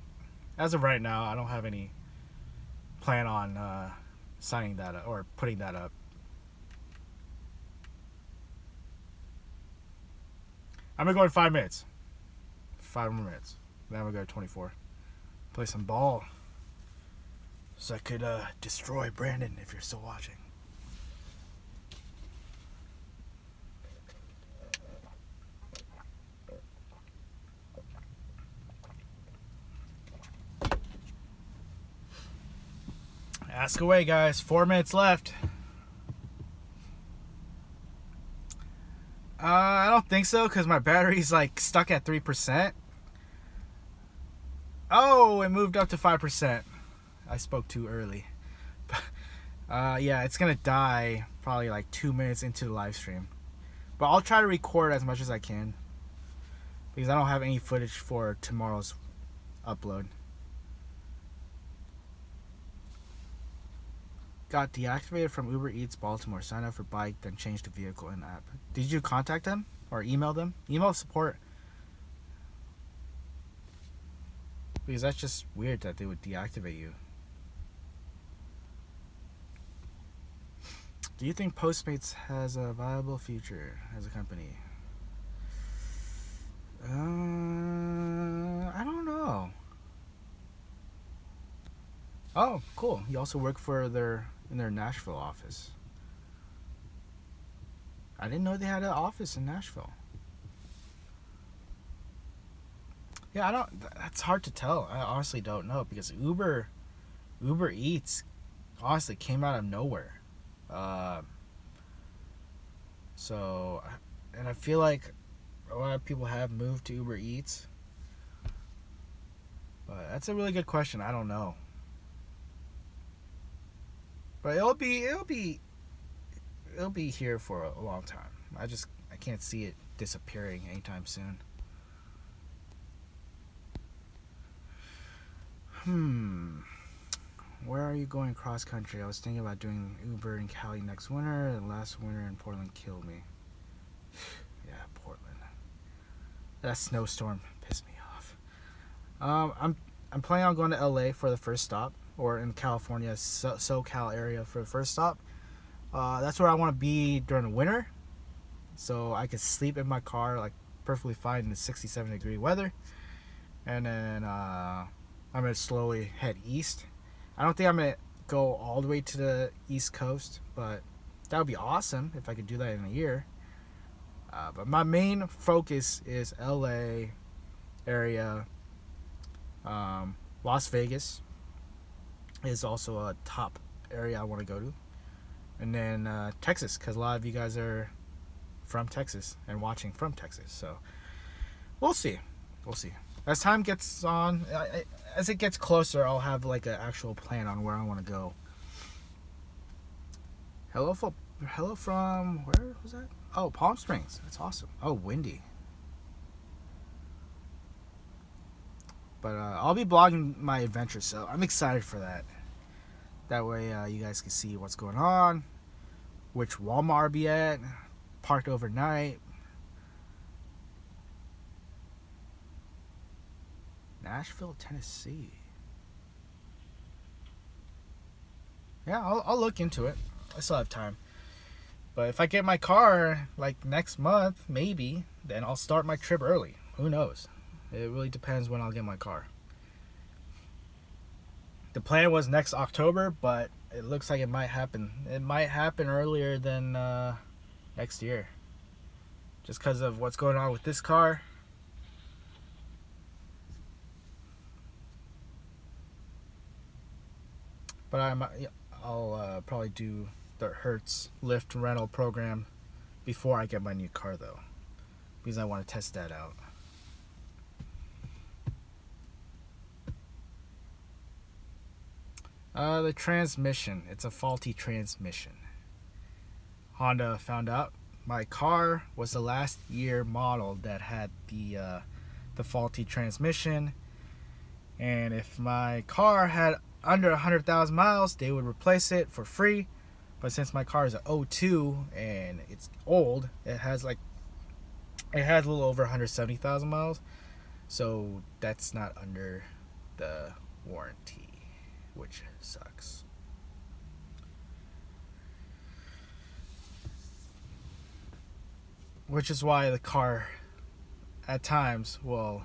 as of right now, I don't have any plan on signing that up or putting that up. I'm gonna go in 5 minutes. 5 more minutes. Then I'm gonna go to 24. Play some ball. So I could destroy Brandon if you're still watching. Ask away, guys. 4 minutes left. I don't think so, because my battery's like stuck at 3%. Oh, it moved up to 5%. I spoke too early. Yeah, it's gonna die probably like 2 minutes into the live stream. But I'll try to record as much as I can, because I don't have any footage for tomorrow's upload. Got deactivated from UberEATS Baltimore. Sign up for bike, then change the vehicle in the app. Did you contact them or email them? Email support. Because that's just weird that they would deactivate you. Do you think Postmates has a viable future as a company? I don't know. Oh, cool. You also work for in their Nashville office. I didn't know they had an office in Nashville. Yeah, that's hard to tell. I honestly don't know, because UberEATS honestly came out of nowhere. So, and I feel like a lot of people have moved to UberEATS. But that's a really good question. I don't know. But it'll be here for a long time. I can't see it disappearing anytime soon. Where are you going cross country? I was thinking about doing Uber in Cali next winter, and last winter in Portland killed me. Yeah, Portland. That snowstorm pissed me off. I'm planning on going to LA for the first stop, or in California, SoCal area for the first stop. That's where I want to be during the winter, so I could sleep in my car like perfectly fine in the 67-degree weather. And then I'm gonna slowly head east. I don't think I'm gonna go all the way to the East Coast, but that would be awesome if I could do that in a year. But my main focus is LA area. Las Vegas is also a top area I want to go to. And then Texas, because a lot of you guys are from Texas and watching from Texas. So we'll see. As time gets on, as it gets closer, I'll have like an actual plan on where I want to go. Hello from, where was that? Oh, Palm Springs. That's awesome. Oh, windy. But I'll be blogging my adventures, so I'm excited for that. That way you guys can see what's going on, which Walmart I'll be at, parked overnight. Nashville, Tennessee. Yeah, I'll look into it. I still have time. But if I get my car like next month, maybe, then I'll start my trip early. Who knows? It really depends when I'll get my car. The plan was next October, but it looks like it might happen. It might happen earlier than next year. Just because of what's going on with this car. But I'll probably do the Hertz Lyft rental program before I get my new car, though, because I want to test that out. The transmission. It's a faulty transmission. Honda found out my car was the last year model that had the faulty transmission, and if my car had under 100,000 miles, they would replace it for free. But since my car is an 02 and it's old, it has a little over 170,000 miles, so that's not under the warranty, which sucks. Which is why the car at times will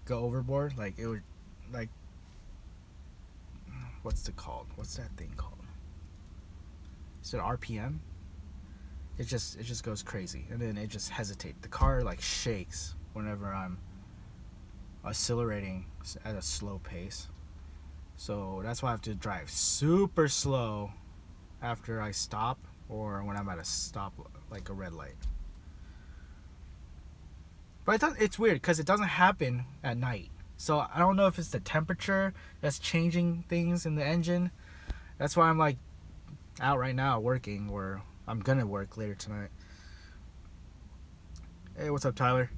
go overboard. Like it would, like, what's it called? What's that thing called? Is it RPM? It just goes crazy, and then it just hesitates. The car like shakes whenever I'm accelerating at a slow pace. So that's why I have to drive super slow after I stop, or when I'm at a stop, like a red light. But it's weird because it doesn't happen at night. So I don't know if it's the temperature that's changing things in the engine. That's why I'm like out right now working, or I'm gonna work later tonight. Hey, what's up, Tyler?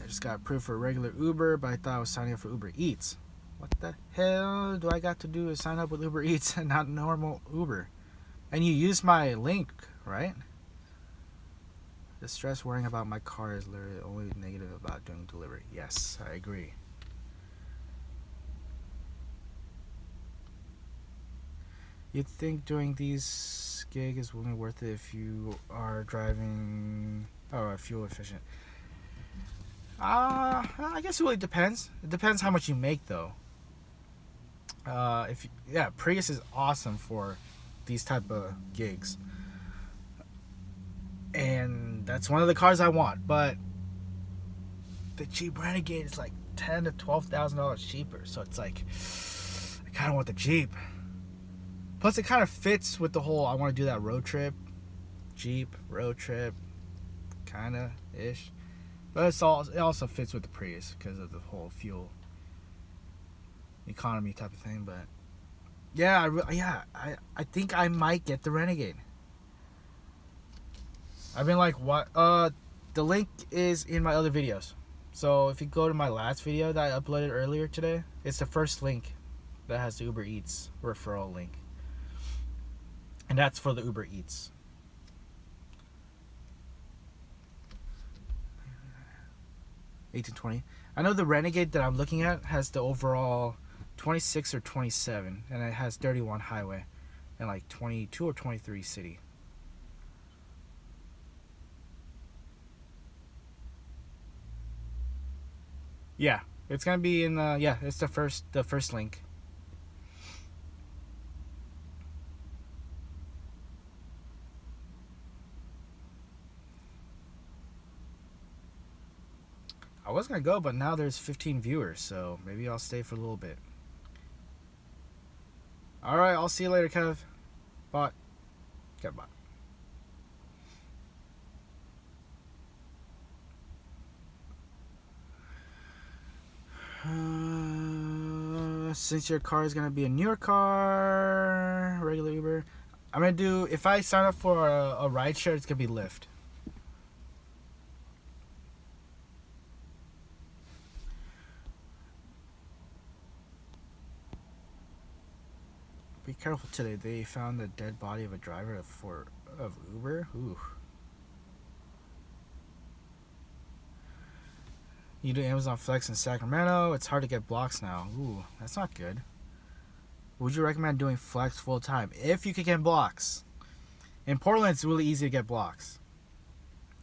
I just got approved for a regular Uber, but I thought I was signing up for UberEATS. What the hell do I got to do to sign up with UberEATS and not normal Uber? And you use my link, right? The stress worrying about my car is literally only negative about doing delivery. Yes, I agree. You'd think doing these gig is only worth it if you are driving fuel efficient. I guess it really depends. It depends how much you make, though. Prius is awesome for these type of gigs, and that's one of the cars I want. But the Jeep Renegade is like $10,000 to $12,000 cheaper, so it's like I kind of want the Jeep. Plus, it kind of fits with the whole I want to do that road trip, Jeep road trip, kind of ish. But it also fits with the Prius because of the whole fuel economy type of thing. But I think I might get the Renegade. I've been like, what? The link is in my other videos. So if you go to my last video that I uploaded earlier today, it's the first link that has the UberEATS referral link. And that's for the UberEATS. $18.20. I know the Renegade that I'm looking at has the overall 26 or 27, and it has 31 highway and like 22 or 23 city. Yeah, it's gonna be in it's the first link. I was gonna go, but now there's 15 viewers, so maybe I'll stay for a little bit. Alright, I'll see you later, Kev. Bye. Okay, bye. Since your car is gonna be a newer car, regular Uber, I'm gonna do, if I sign up for a ride share, it's gonna be Lyft. Be careful today. They found the dead body of a driver of Uber. Ooh. You do Amazon Flex in Sacramento. It's hard to get blocks now. Ooh, that's not good. Would you recommend doing Flex full time if you could get blocks? In Portland, it's really easy to get blocks.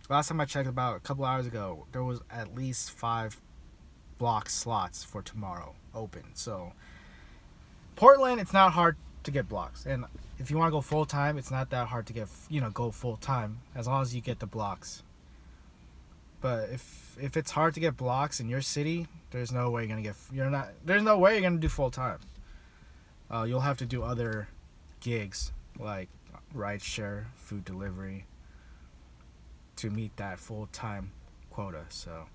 Last time I checked, about a couple hours ago, there was at least 5 block slots for tomorrow open. So Portland, it's not hard to get blocks, and if you want to go full time, it's not that hard to get, go full time as long as you get the blocks. But if it's hard to get blocks in your city, there's no way you're gonna do full time. You'll have to do other gigs like rideshare, food delivery to meet that full time quota. So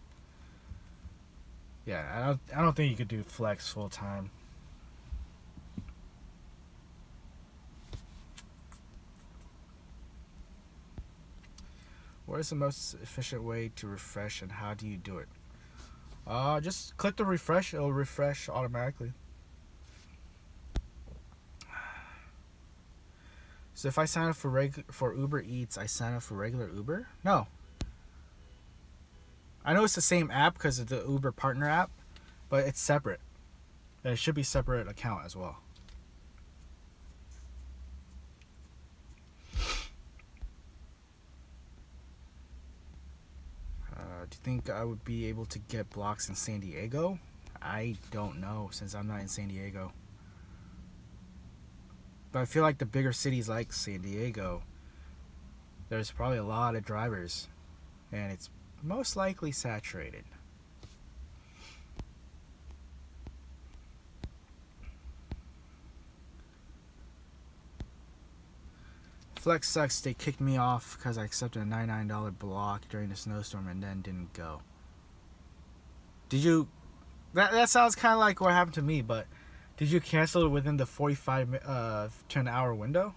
yeah, I don't think you could do Flex full time. What is the most efficient way to refresh, and how do you do it? Just click the refresh. It'll refresh automatically. So if I sign up for UberEATS, I sign up for regular Uber? No. I know it's the same app because of the Uber partner app, but it's separate. And it should be separate account as well. think I would be able to get blocks in San Diego? I don't know, since I'm not in San Diego. But I feel like the bigger cities like San Diego, there's probably a lot of drivers, and it's most likely saturated. Flex sucks. They kicked me off because I accepted a $99 block during the snowstorm and then didn't go. Did you... That sounds kind of like what happened to me, but did you cancel it within the 45 to an hour window?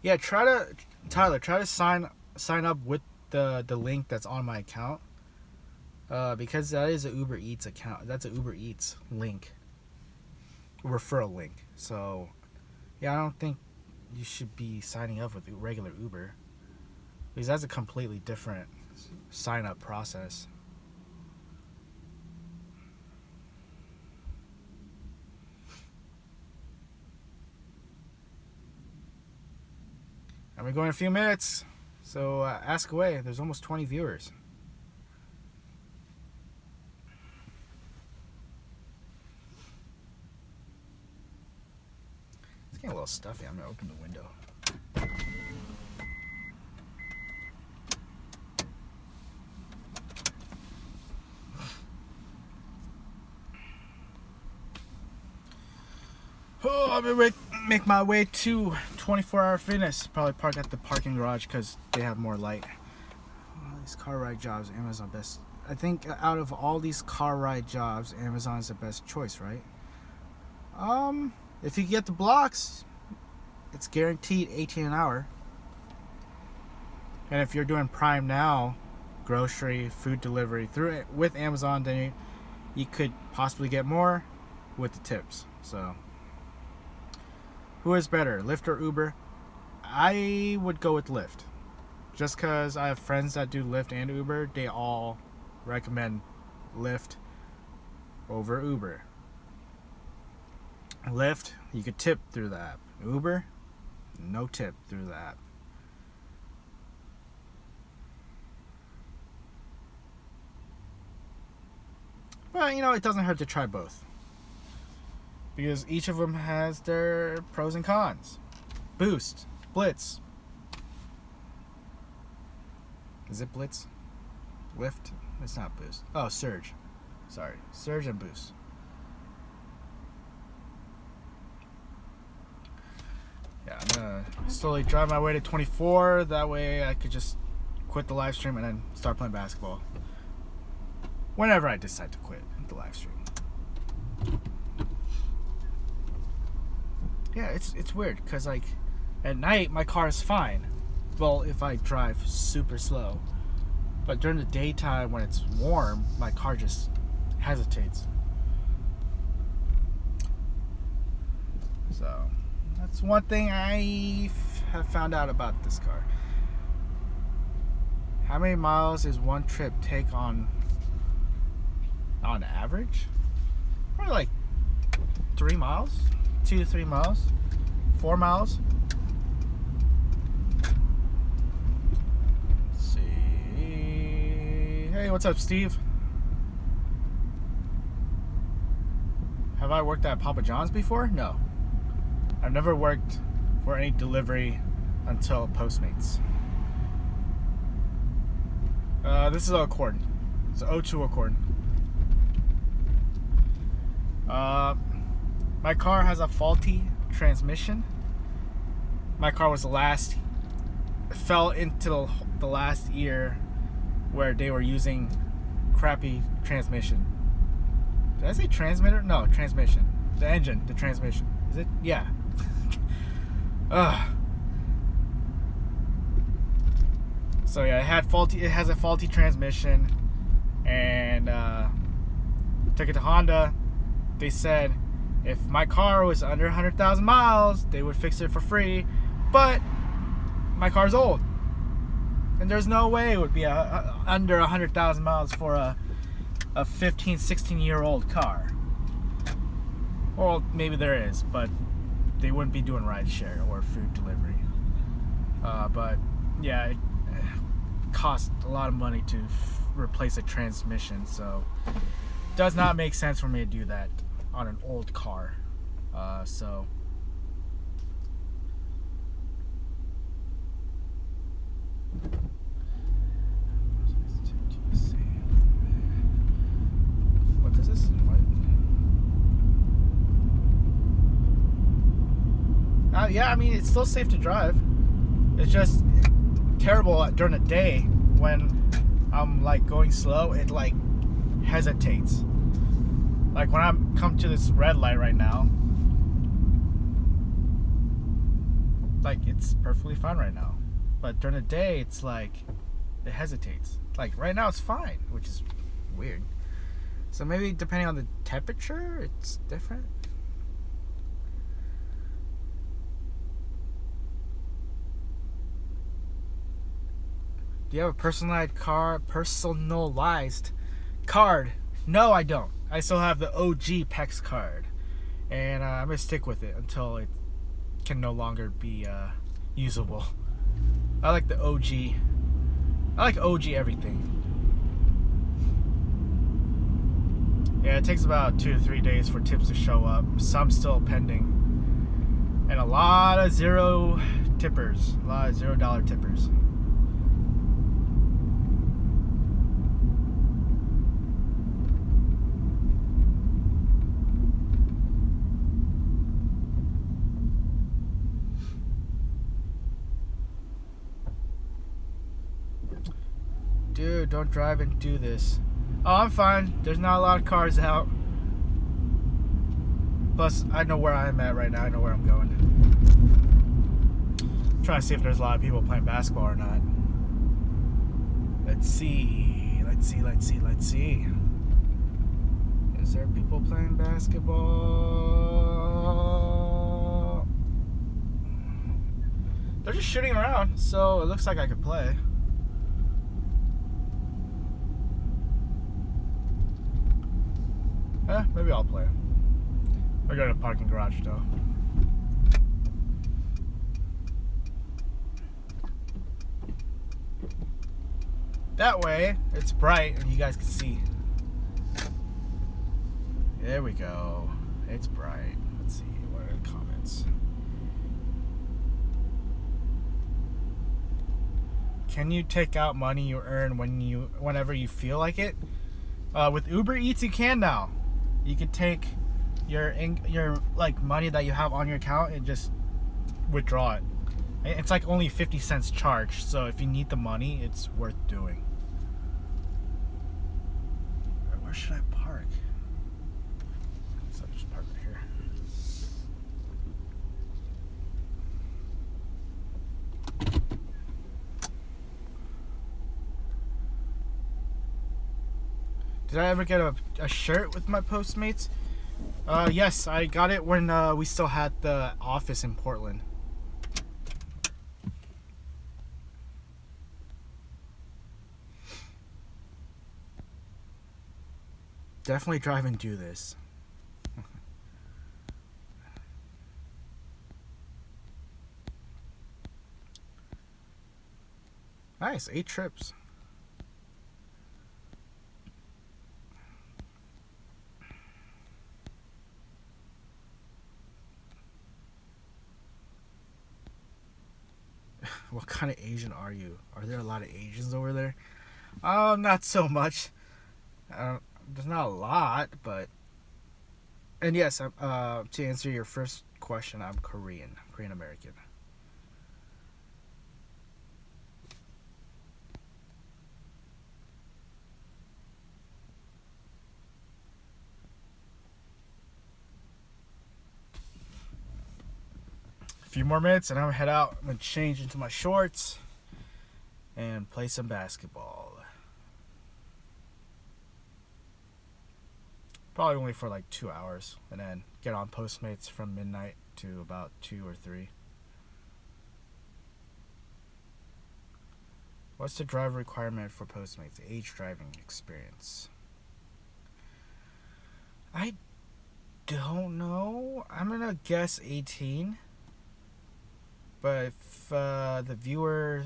Yeah, Tyler, try to sign up with the link that's on my account. Because that is a UberEATS account. That's a UberEATS link. Referral link. So, yeah, I don't think you should be signing up with regular Uber. Because that's a completely different sign up process. And we're going in a few minutes. So, ask away. There's almost 20 viewers. It's getting a little stuffy. I'm going to open the window. Oh, I'm going to make my way to 24-hour fitness. Probably park at the parking garage because they have more light. All these car ride jobs, Amazon best. I think out of all these car ride jobs, Amazon is the best choice, right? If you get the blocks, it's guaranteed 18 an hour. And if you're doing Prime Now, grocery, food delivery through it with Amazon, then you could possibly get more with the tips. So, who is better, Lyft or Uber? I would go with Lyft. Just because I have friends that do Lyft and Uber, they all recommend Lyft over Uber. Lyft, you could tip through the app. Uber, no tip through the app. But, it doesn't hurt to try both. Because each of them has their pros and cons. Boost, Blitz. Is it Blitz? Lyft? It's not Boost. Oh, Surge. Sorry. Surge and Boost. Yeah, I'm gonna slowly drive my way to 24. That way I could just quit the live stream and then start playing basketball. Whenever I decide to quit the live stream. Yeah, it's weird because at night my car is fine. Well, if I drive super slow, but during the daytime when it's warm, my car just hesitates. So that's one thing I have found out about this car. How many miles is one trip take on average? Probably like 3 miles. 2 to 3 miles, 4 miles. Let's see. Hey, what's up, Steve? Have I worked at Papa John's before? No. I've never worked for any delivery until Postmates. This is an Accord. It's an 02 Accord. My car has a faulty transmission. My car was fell into the last year where they were using crappy transmission. Did I say transmitter? No, transmission. The engine, the transmission. Is it? Yeah. So yeah, it has a faulty transmission, and took it to Honda. They said if my car was under 100,000 miles, they would fix it for free, but my car's old. And there's no way it would be under 100,000 miles for a 15, 16-year-old car. Well, maybe there is, but they wouldn't be doing rideshare or food delivery. But yeah, it costs a lot of money to replace a transmission, so it does not make sense for me to do that on an old car. So what is this? Yeah, I mean, it's still safe to drive. It's just terrible during the day when I'm like going slow. It like hesitates. Like when I'm come to this red light right now, like it's perfectly fine right now. But during the day, it's like it hesitates. Like right now, it's fine, which is weird. So maybe depending on the temperature, it's different. Do you have a personalized card? No, I don't. I still have the OG PEX card, and I'm gonna stick with it until it can no longer be usable. I like the OG. I like OG everything. Yeah, it takes about 2 to 3 days for tips to show up. Some still pending, and a lot of $0 tippers. A lot of $0 tippers. Dude, don't drive and do this. Oh, I'm fine. There's not a lot of cars out. Plus, I know where I'm at right now. I know where I'm going. I'm trying to see if there's a lot of people playing basketball or not. Let's see. Let's see. Is there people playing basketball? They're just shooting around, so it looks like I could play. Maybe I'll play. I got a parking garage though. That way, it's bright and you guys can see. There we go. It's bright. Let's see. What are the comments? Can you take out money you earn whenever you feel like it? With UberEATS, you can now. You can take your like money that you have on your account and just withdraw it. It's like only 50 cents charged, so if you need the money, it's worth doing. Where should I park? So I'll just park right here. Did I ever get a shirt with my Postmates? Yes, I got it when we still had the office in Portland. Definitely drive and do this. Nice, 8 trips. What kind of Asian are you? Are there a lot of Asians over there? Not so much. There's not a lot, but... And yes, to answer your first question, I'm Korean American. A few more minutes and I'm gonna head out. I'm gonna change into my shorts and play some basketball. Probably only for like 2 hours, and then get on Postmates from midnight to about 2 or 3. What's the driver requirement for Postmates? Age, driving experience. I don't know. I'm gonna guess 18. But if the viewer,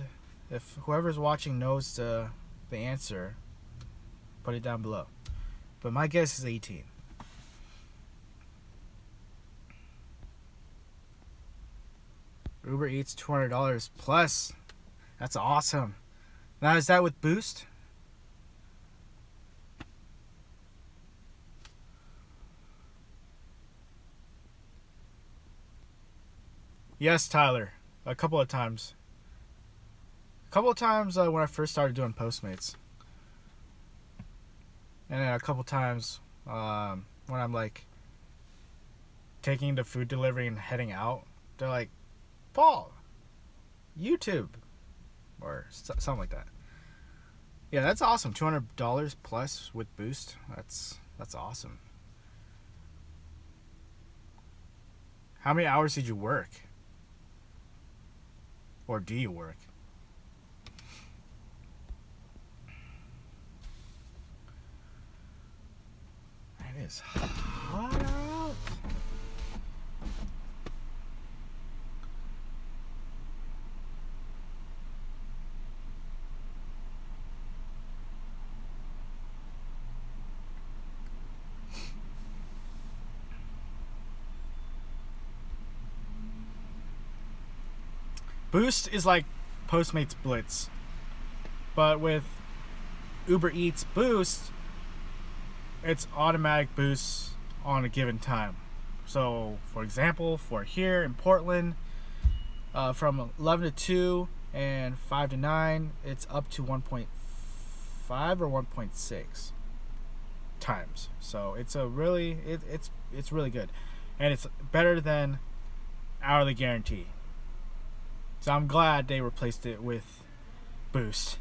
if whoever's watching knows the answer, put it down below. But my guess is 18. UberEATS $200 plus. That's awesome. Now, is that with Boost? Yes, Tyler. A couple of times. When I first started doing Postmates. And then a couple times when I'm like taking the food delivery and heading out. They're like, Paul, YouTube. Or something like that. Yeah, that's awesome. $200 plus with Boost. That's awesome. How many hours did you work? Or do you work? It is hot out. Boost is like Postmates Blitz, but with UberEATS Boost, it's automatic boosts on a given time. So, for example, for here in Portland, from 11 to 2 and 5 to 9, it's up to 1.5 or 1.6 times. So it's a really it's really good, and it's better than hourly guarantee. So I'm glad they replaced it with Boost.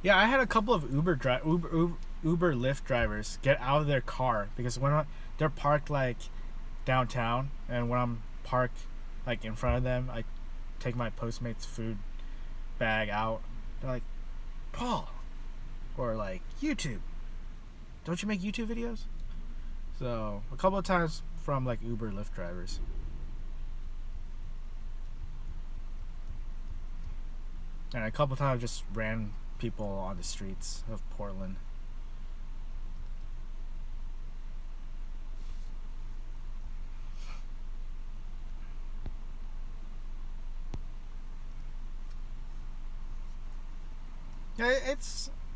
Yeah, I had a couple of Uber Lyft drivers get out of their car because when they're parked like downtown, and when I'm parked like in front of them, I take my Postmates food bag out. They're like, Paul, or like, YouTube, don't you make YouTube videos? So a couple of times from like Uber Lyft drivers. And a couple of times just ran people on the streets of Portland. Yeah,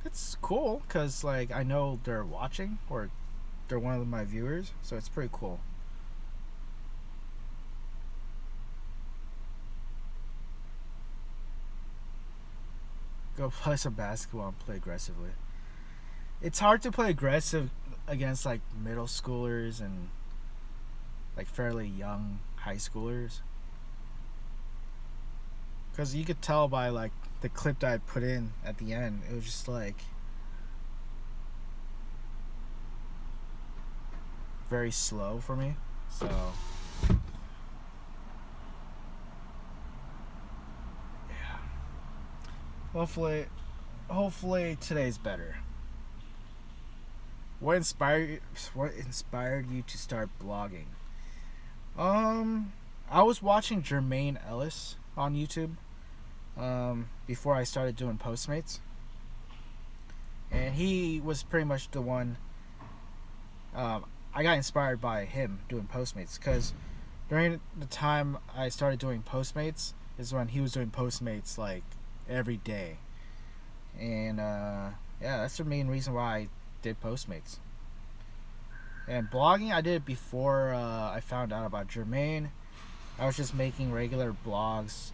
it's cool because like I know they're watching, or they're one of my viewers, so it's pretty cool. Go play some basketball and play aggressively. It's hard to play aggressive against like middle schoolers and like fairly young high schoolers, because you could tell by like the clip that I put in at the end, it was just like very slow for me. So yeah, hopefully today's better. What inspired you to start blogging? I was watching Jermaine Ellis on YouTube before I started doing Postmates, and he was pretty much the one. I got inspired by him doing Postmates because during the time I started doing Postmates is when he was doing Postmates like every day, and yeah, that's the main reason why I did Postmates. And blogging, I did it before I found out about Jermaine. I was just making regular blogs,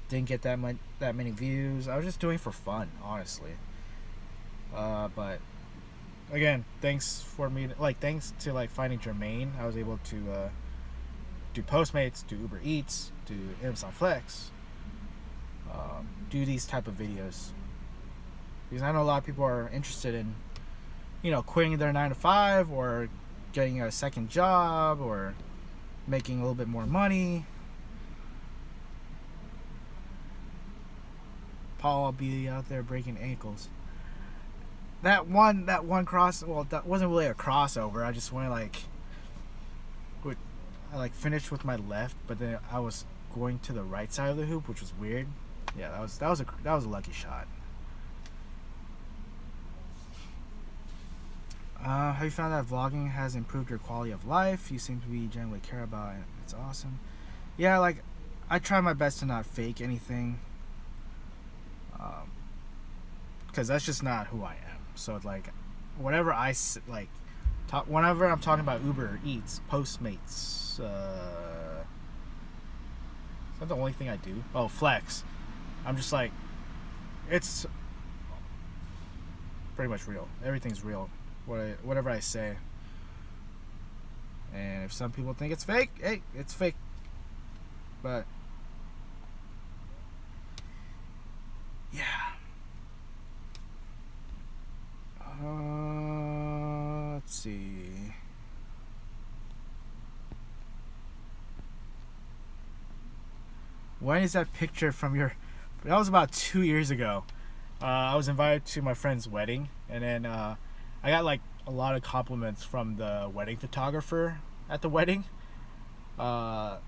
didn't get that many views. I was just doing it for fun, honestly. But again, thanks to like finding Jermaine, I was able to do Postmates, do UberEATS, do Amazon Flex, do these type of videos, because I know a lot of people are interested in, quitting their 9 to 5 or getting a second job or making a little bit more money. Paul will be out there breaking ankles. That one cross, well, that wasn't really a crossover. I just went I finished with my left, but then I was going to the right side of the hoop, which was weird. Yeah, that was a lucky shot. Have you found that vlogging has improved your quality of life? You seem to be generally care about it. It's awesome. Yeah, like I try my best to not fake anything, because that's just not who I am. So like, whatever whenever I'm talking about UberEATS, Postmates, is that the only thing I do? Oh, Flex. I'm just like, it's pretty much real. Everything's real. Whatever I say. And if some people think it's fake, hey, it's fake. But yeah. Let's see. When is that picture from your... That was about 2 years ago. I was invited to my friend's wedding, and then I got like a lot of compliments from the wedding photographer at the wedding. It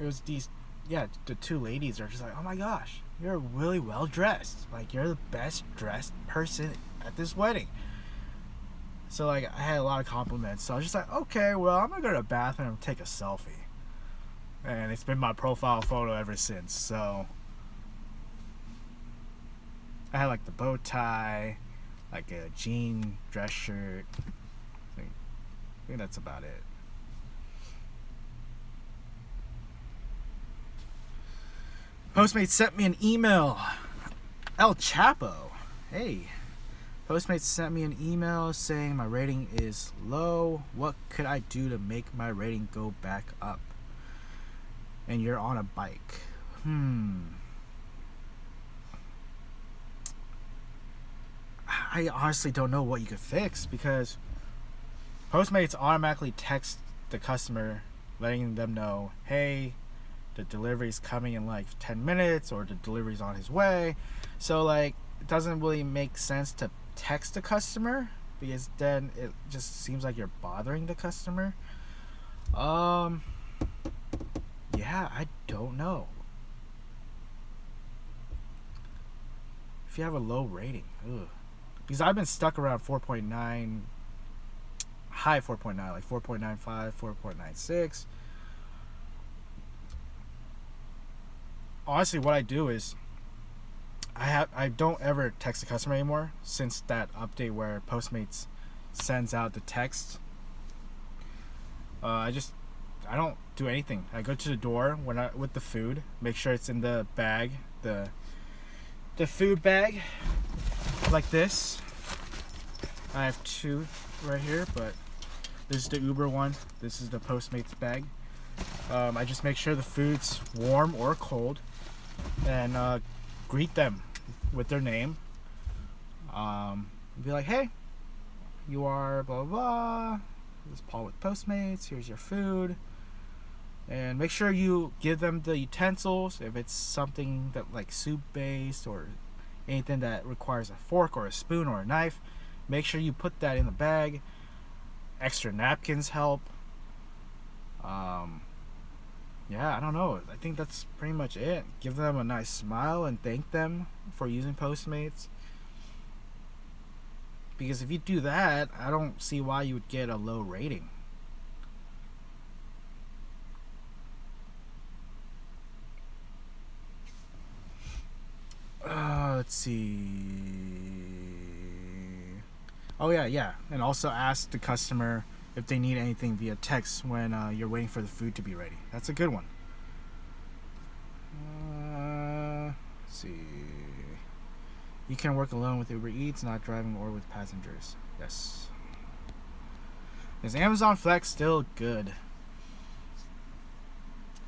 was these, the two ladies are just like, oh my gosh, you're really well dressed. Like, you're the best dressed person at this wedding. So like, I had a lot of compliments. So I was just like, okay, well, I'm gonna go to the bathroom and take a selfie. And it's been my profile photo ever since. So I had like the bow tie, like a jean dress shirt. I think that's about it. Postmates sent me an email. El Chapo. Hey. Postmates sent me an email saying my rating is low. What could I do to make my rating go back up? And you're on a bike. I honestly don't know what you could fix, because Postmates automatically text the customer letting them know, hey, the delivery's coming in like 10 minutes, or the delivery's on his way. So like, it doesn't really make sense to text the customer, because then it just seems like you're bothering the customer. Yeah, I don't know. If you have a low rating, because I've been stuck around 4.9, high 4.9, like 4.95, 4.96. Honestly, what I do is I don't ever text the customer anymore since that update where Postmates sends out the text. I don't do anything. I go to the door with the food, make sure it's in the bag, the food bag, like this. I have two right here, but this is the Uber one. This is the Postmates bag. I just make sure the food's warm or cold, and greet them with their name. Be like, hey, you are blah blah blah. This is Paul with Postmates. Here's your food. And make sure you give them the utensils. If it's something that like soup based or anything that requires a fork or a spoon or a knife, make sure you put that in the bag. Extra napkins help. Yeah, I don't know. I think that's pretty much it. Give them a nice smile and thank them for using Postmates. Because if you do that, I don't see why you would get a low rating. Let's see. Oh yeah. And also ask the customer if they need anything via text when you're waiting for the food to be ready. That's a good one. Let's see. You can work alone with UberEATS, not driving or with passengers. Yes. Is Amazon Flex still good?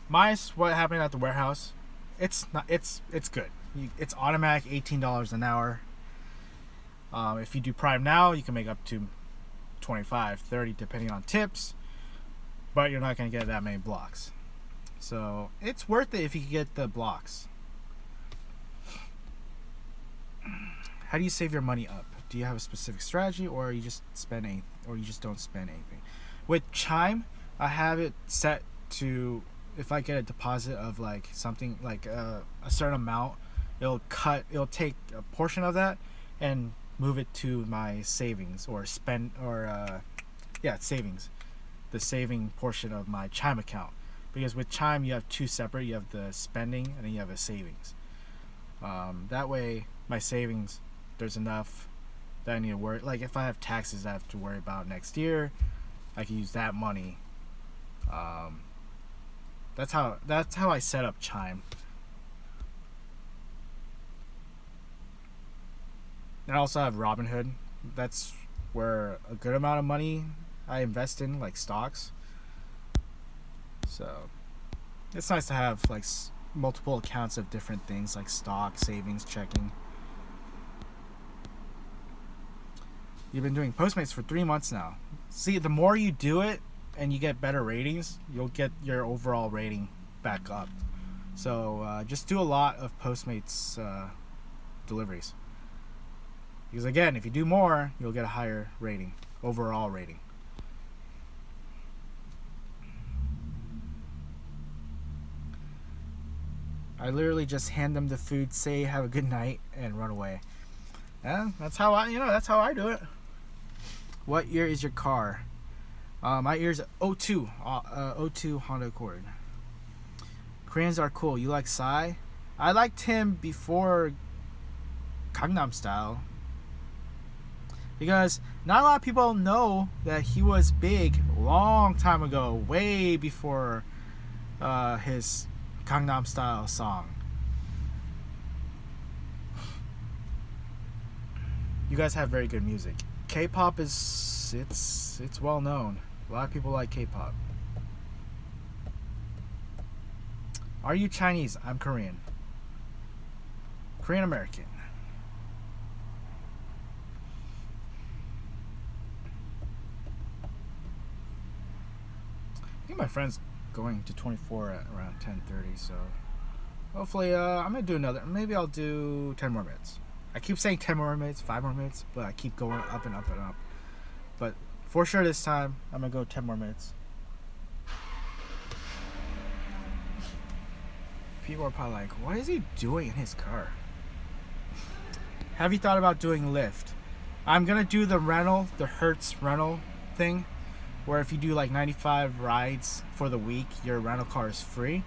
Minus what happened at the warehouse, it's not. It's good. It's automatic $18 an hour. If you do Prime now, you can make up to 25, 30 depending on tips, but you're not going to get that many blocks. So it's worth it if you can get the blocks. How do you save your money up? Do you have a specific strategy, or you just don't spend anything? With Chime, I have it set to, if I get a deposit of like something like a certain amount, it'll take a portion of that and move it to my savings or savings, the saving portion of my Chime account. Because with Chime you have two separate, you have the spending and then you have a savings. That way my savings, there's enough that I need to worry, like if I have taxes I have to worry about next year, I can use that money. That's how I set up Chime. And I also have Robinhood. That's where a good amount of money I invest in, like stocks. So it's nice to have like multiple accounts of different things, like stock, savings, checking. You've been doing Postmates for 3 months now. See, the more you do it and you get better ratings, you'll get your overall rating back up. So just do a lot of Postmates deliveries. Because again, if you do more, you'll get a higher rating, overall rating. I literally just hand them the food, say have a good night, and run away. Yeah, that's how I do it. What year is your car? My year is 02 Honda Accord. Koreans are cool. You like Psy? I liked him before Gangnam Style. Because not a lot of people know that he was big a long time ago, way before his Gangnam Style song. You guys have very good music. K-pop it's well known. A lot of people like K-pop. Are you Chinese? I'm Korean. Korean American. I think my friend's going to 24 at around 10:30, so hopefully I'm gonna do another. Maybe I'll do 10 more minutes. I keep saying 10 more minutes, 5 more minutes, but I keep going up and up and up. But for sure this time, I'm gonna go 10 more minutes. People are probably like, what is he doing in his car? Have you thought about doing Lyft? I'm gonna do the Hertz rental thing, where if you do like 95 rides for the week, your rental car is free.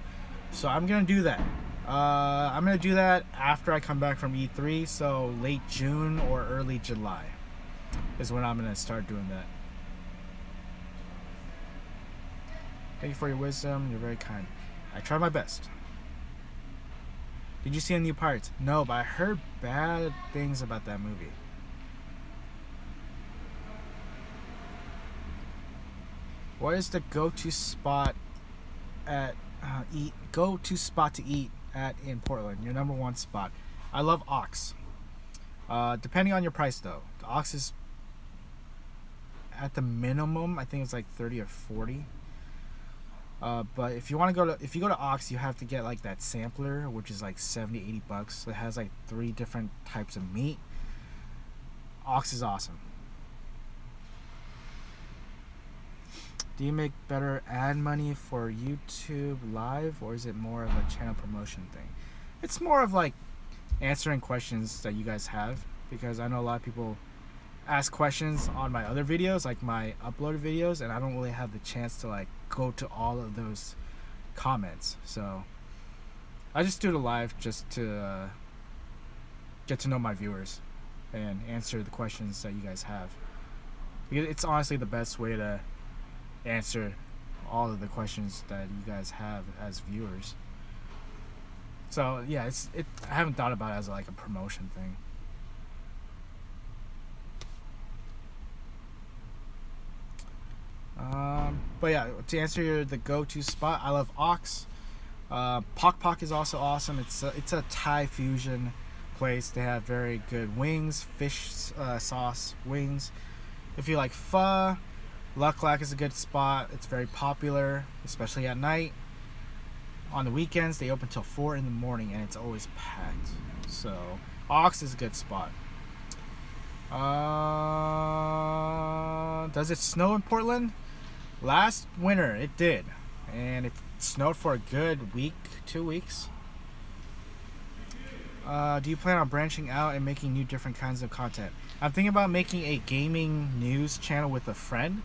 So I'm gonna do that. I'm gonna do that after I come back from E3, so late June or early July is when I'm gonna start doing that. Thank you for your wisdom. You're very kind. I try my best. Did you see a new Pirates? No, but I heard bad things about that movie. What is the go-to spot to eat at in Portland? Your number one spot. I love Ox. Depending on your price though. The Ox is at the minimum, I think it's like 30 or 40. But if you go to Ox, you have to get like that sampler, which is like 70, 80 bucks. It has like 3 different types of meat. Ox is awesome. Do you make better ad money for YouTube Live, or is it more of a channel promotion thing? It's more of like answering questions that you guys have, because I know a lot of people ask questions on my other videos, like my uploaded videos, and I don't really have the chance to like go to all of those comments. So I just do the live just to get to know my viewers and answer the questions that you guys have. Because it's honestly the best way to answer all of the questions that you guys have as viewers. So yeah, I haven't thought about it as like a promotion thing. But yeah, to answer the go-to spot, I love Ox. Pok Pok is also awesome. It's a Thai fusion place. They have very good wings, fish sauce wings, If you like pho, Luck Lack is a good spot. It's very popular, especially at night. On the weekends, they open till 4 in the morning, and it's always packed. So, Ox is a good spot. Does it snow in Portland? Last winter, it did. And it snowed for a good week, 2 weeks. Do you plan on branching out and making new different kinds of content? I'm thinking about making a gaming news channel with a friend.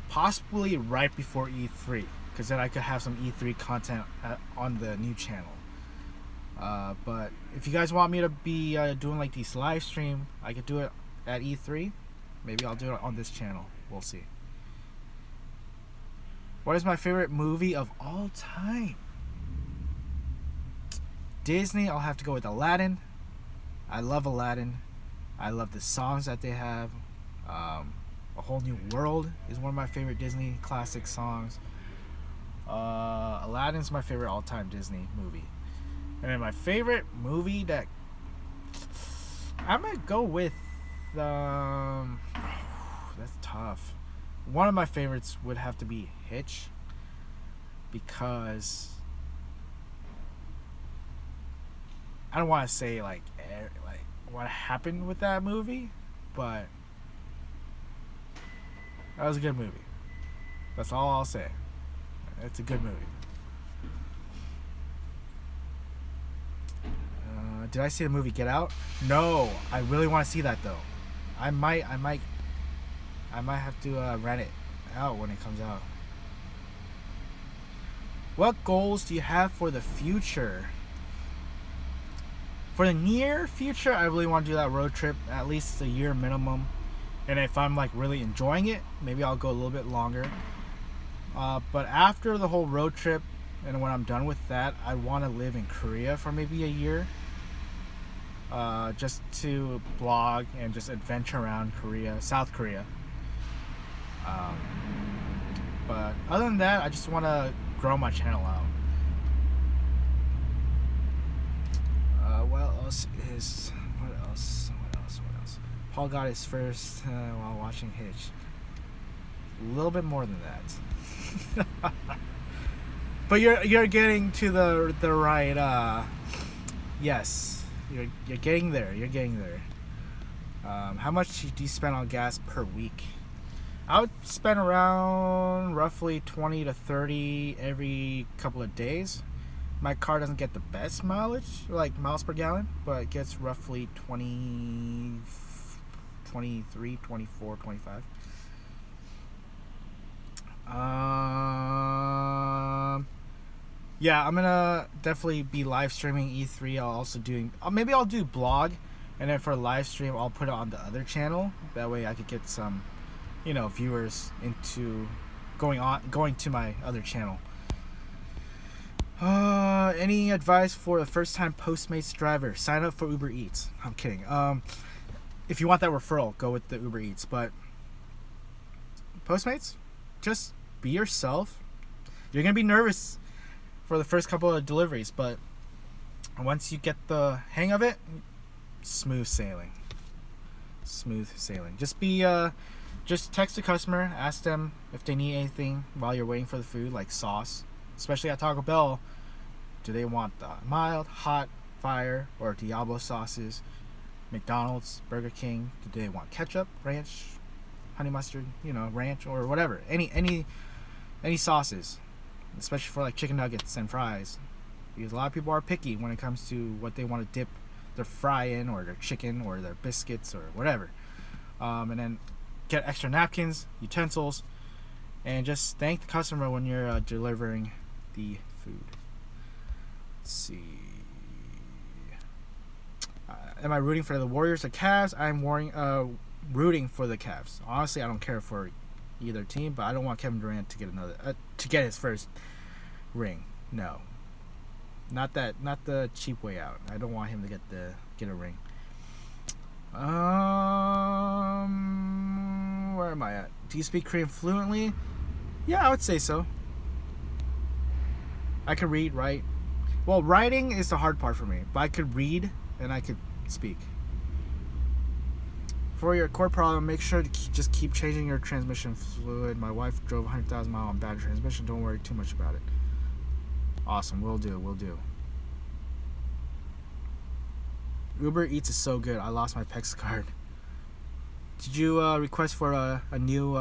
Possibly right before E3. Because then I could have some E3 content on the new channel. But if you guys want me to be doing like these live stream, I could do it at E3. Maybe I'll do it on this channel. We'll see. What is my favorite movie of all time? Disney, I'll have to go with Aladdin. I love Aladdin. I love the songs that they have. A Whole New World is one of my favorite Disney classic songs. Aladdin's my favorite all-time Disney movie. And then my favorite movie that I'm gonna go with, that's tough. One of my favorites would have to be Hitch, because I don't want to say like what happened with that movie, but that was a good movie. That's all I'll say. It's a good movie. Did I see the movie Get Out? No, I really want to see that though. I might have to rent it out when it comes out. What goals do you have for the future? For the near future, I really want to do that road trip at least a year minimum. And if I'm like really enjoying it, maybe I'll go a little bit longer. But after the whole road trip and when I'm done with that, I want to live in Korea for maybe a year. Just to blog and just adventure around Korea, South Korea. But other than that, I just want to grow my channel out. What else? Paul got his first while watching Hitch. A little bit more than that. But you're getting to the right. Yes, you're getting there. You're getting there. How much do you spend on gas per week? I would spend around roughly 20 to 30 every couple of days. My car doesn't get the best mileage, like miles per gallon, but it gets roughly 20, 23, 24, 25. Yeah, I'm gonna definitely be live streaming E3. I'll also doing maybe I'll do blog, and then for live stream I'll put it on the other channel. That way I could get some, viewers into going to my other channel. Any advice for a first-time Postmates driver? Sign up for UberEATS. I'm kidding. If you want that referral, go with the UberEATS. But Postmates, just be yourself. You're gonna be nervous for the first couple of deliveries, but once you get the hang of it, smooth sailing. Smooth sailing. Just text the customer, ask them if they need anything while you're waiting for the food, like sauce. Especially at Taco Bell, do they want the mild, hot, fire, or Diablo sauces? McDonald's, Burger King, do they want ketchup, ranch, honey mustard, ranch, or whatever? Any sauces, especially for like chicken nuggets and fries, because a lot of people are picky when it comes to what they want to dip their fry in, or their chicken, or their biscuits, or whatever. And then get extra napkins, utensils, and just thank the customer when you're delivering the food. Let's see. Am I rooting for the Warriors or Cavs? I'm rooting for the Cavs. Honestly, I don't care for either team, but I don't want Kevin Durant to get his first ring. No, not the cheap way out. I don't want him to get a ring. Where am I at? Do you speak Korean fluently? Yeah, I would say so. I can read, write. Well, writing is the hard part for me, but I could read and I could speak. For your core problem, make sure to just keep changing your transmission fluid. My wife drove 100,000 miles on bad transmission. Don't worry too much about it. Awesome. Will do. UberEATS is so good. I lost my PEX card. Did you request for a new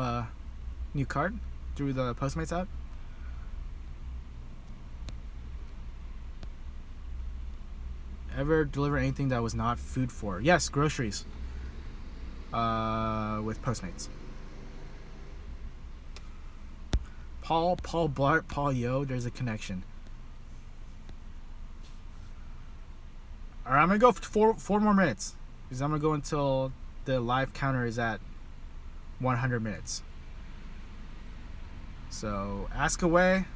card through the Postmates app? Ever deliver anything that was not food for? Yes, groceries. With Postmates. Paul Blart, paulyeo, there's a connection. Alright, I'm gonna go for four more minutes. Because I'm gonna go until the live counter is at 100 minutes. So, ask away.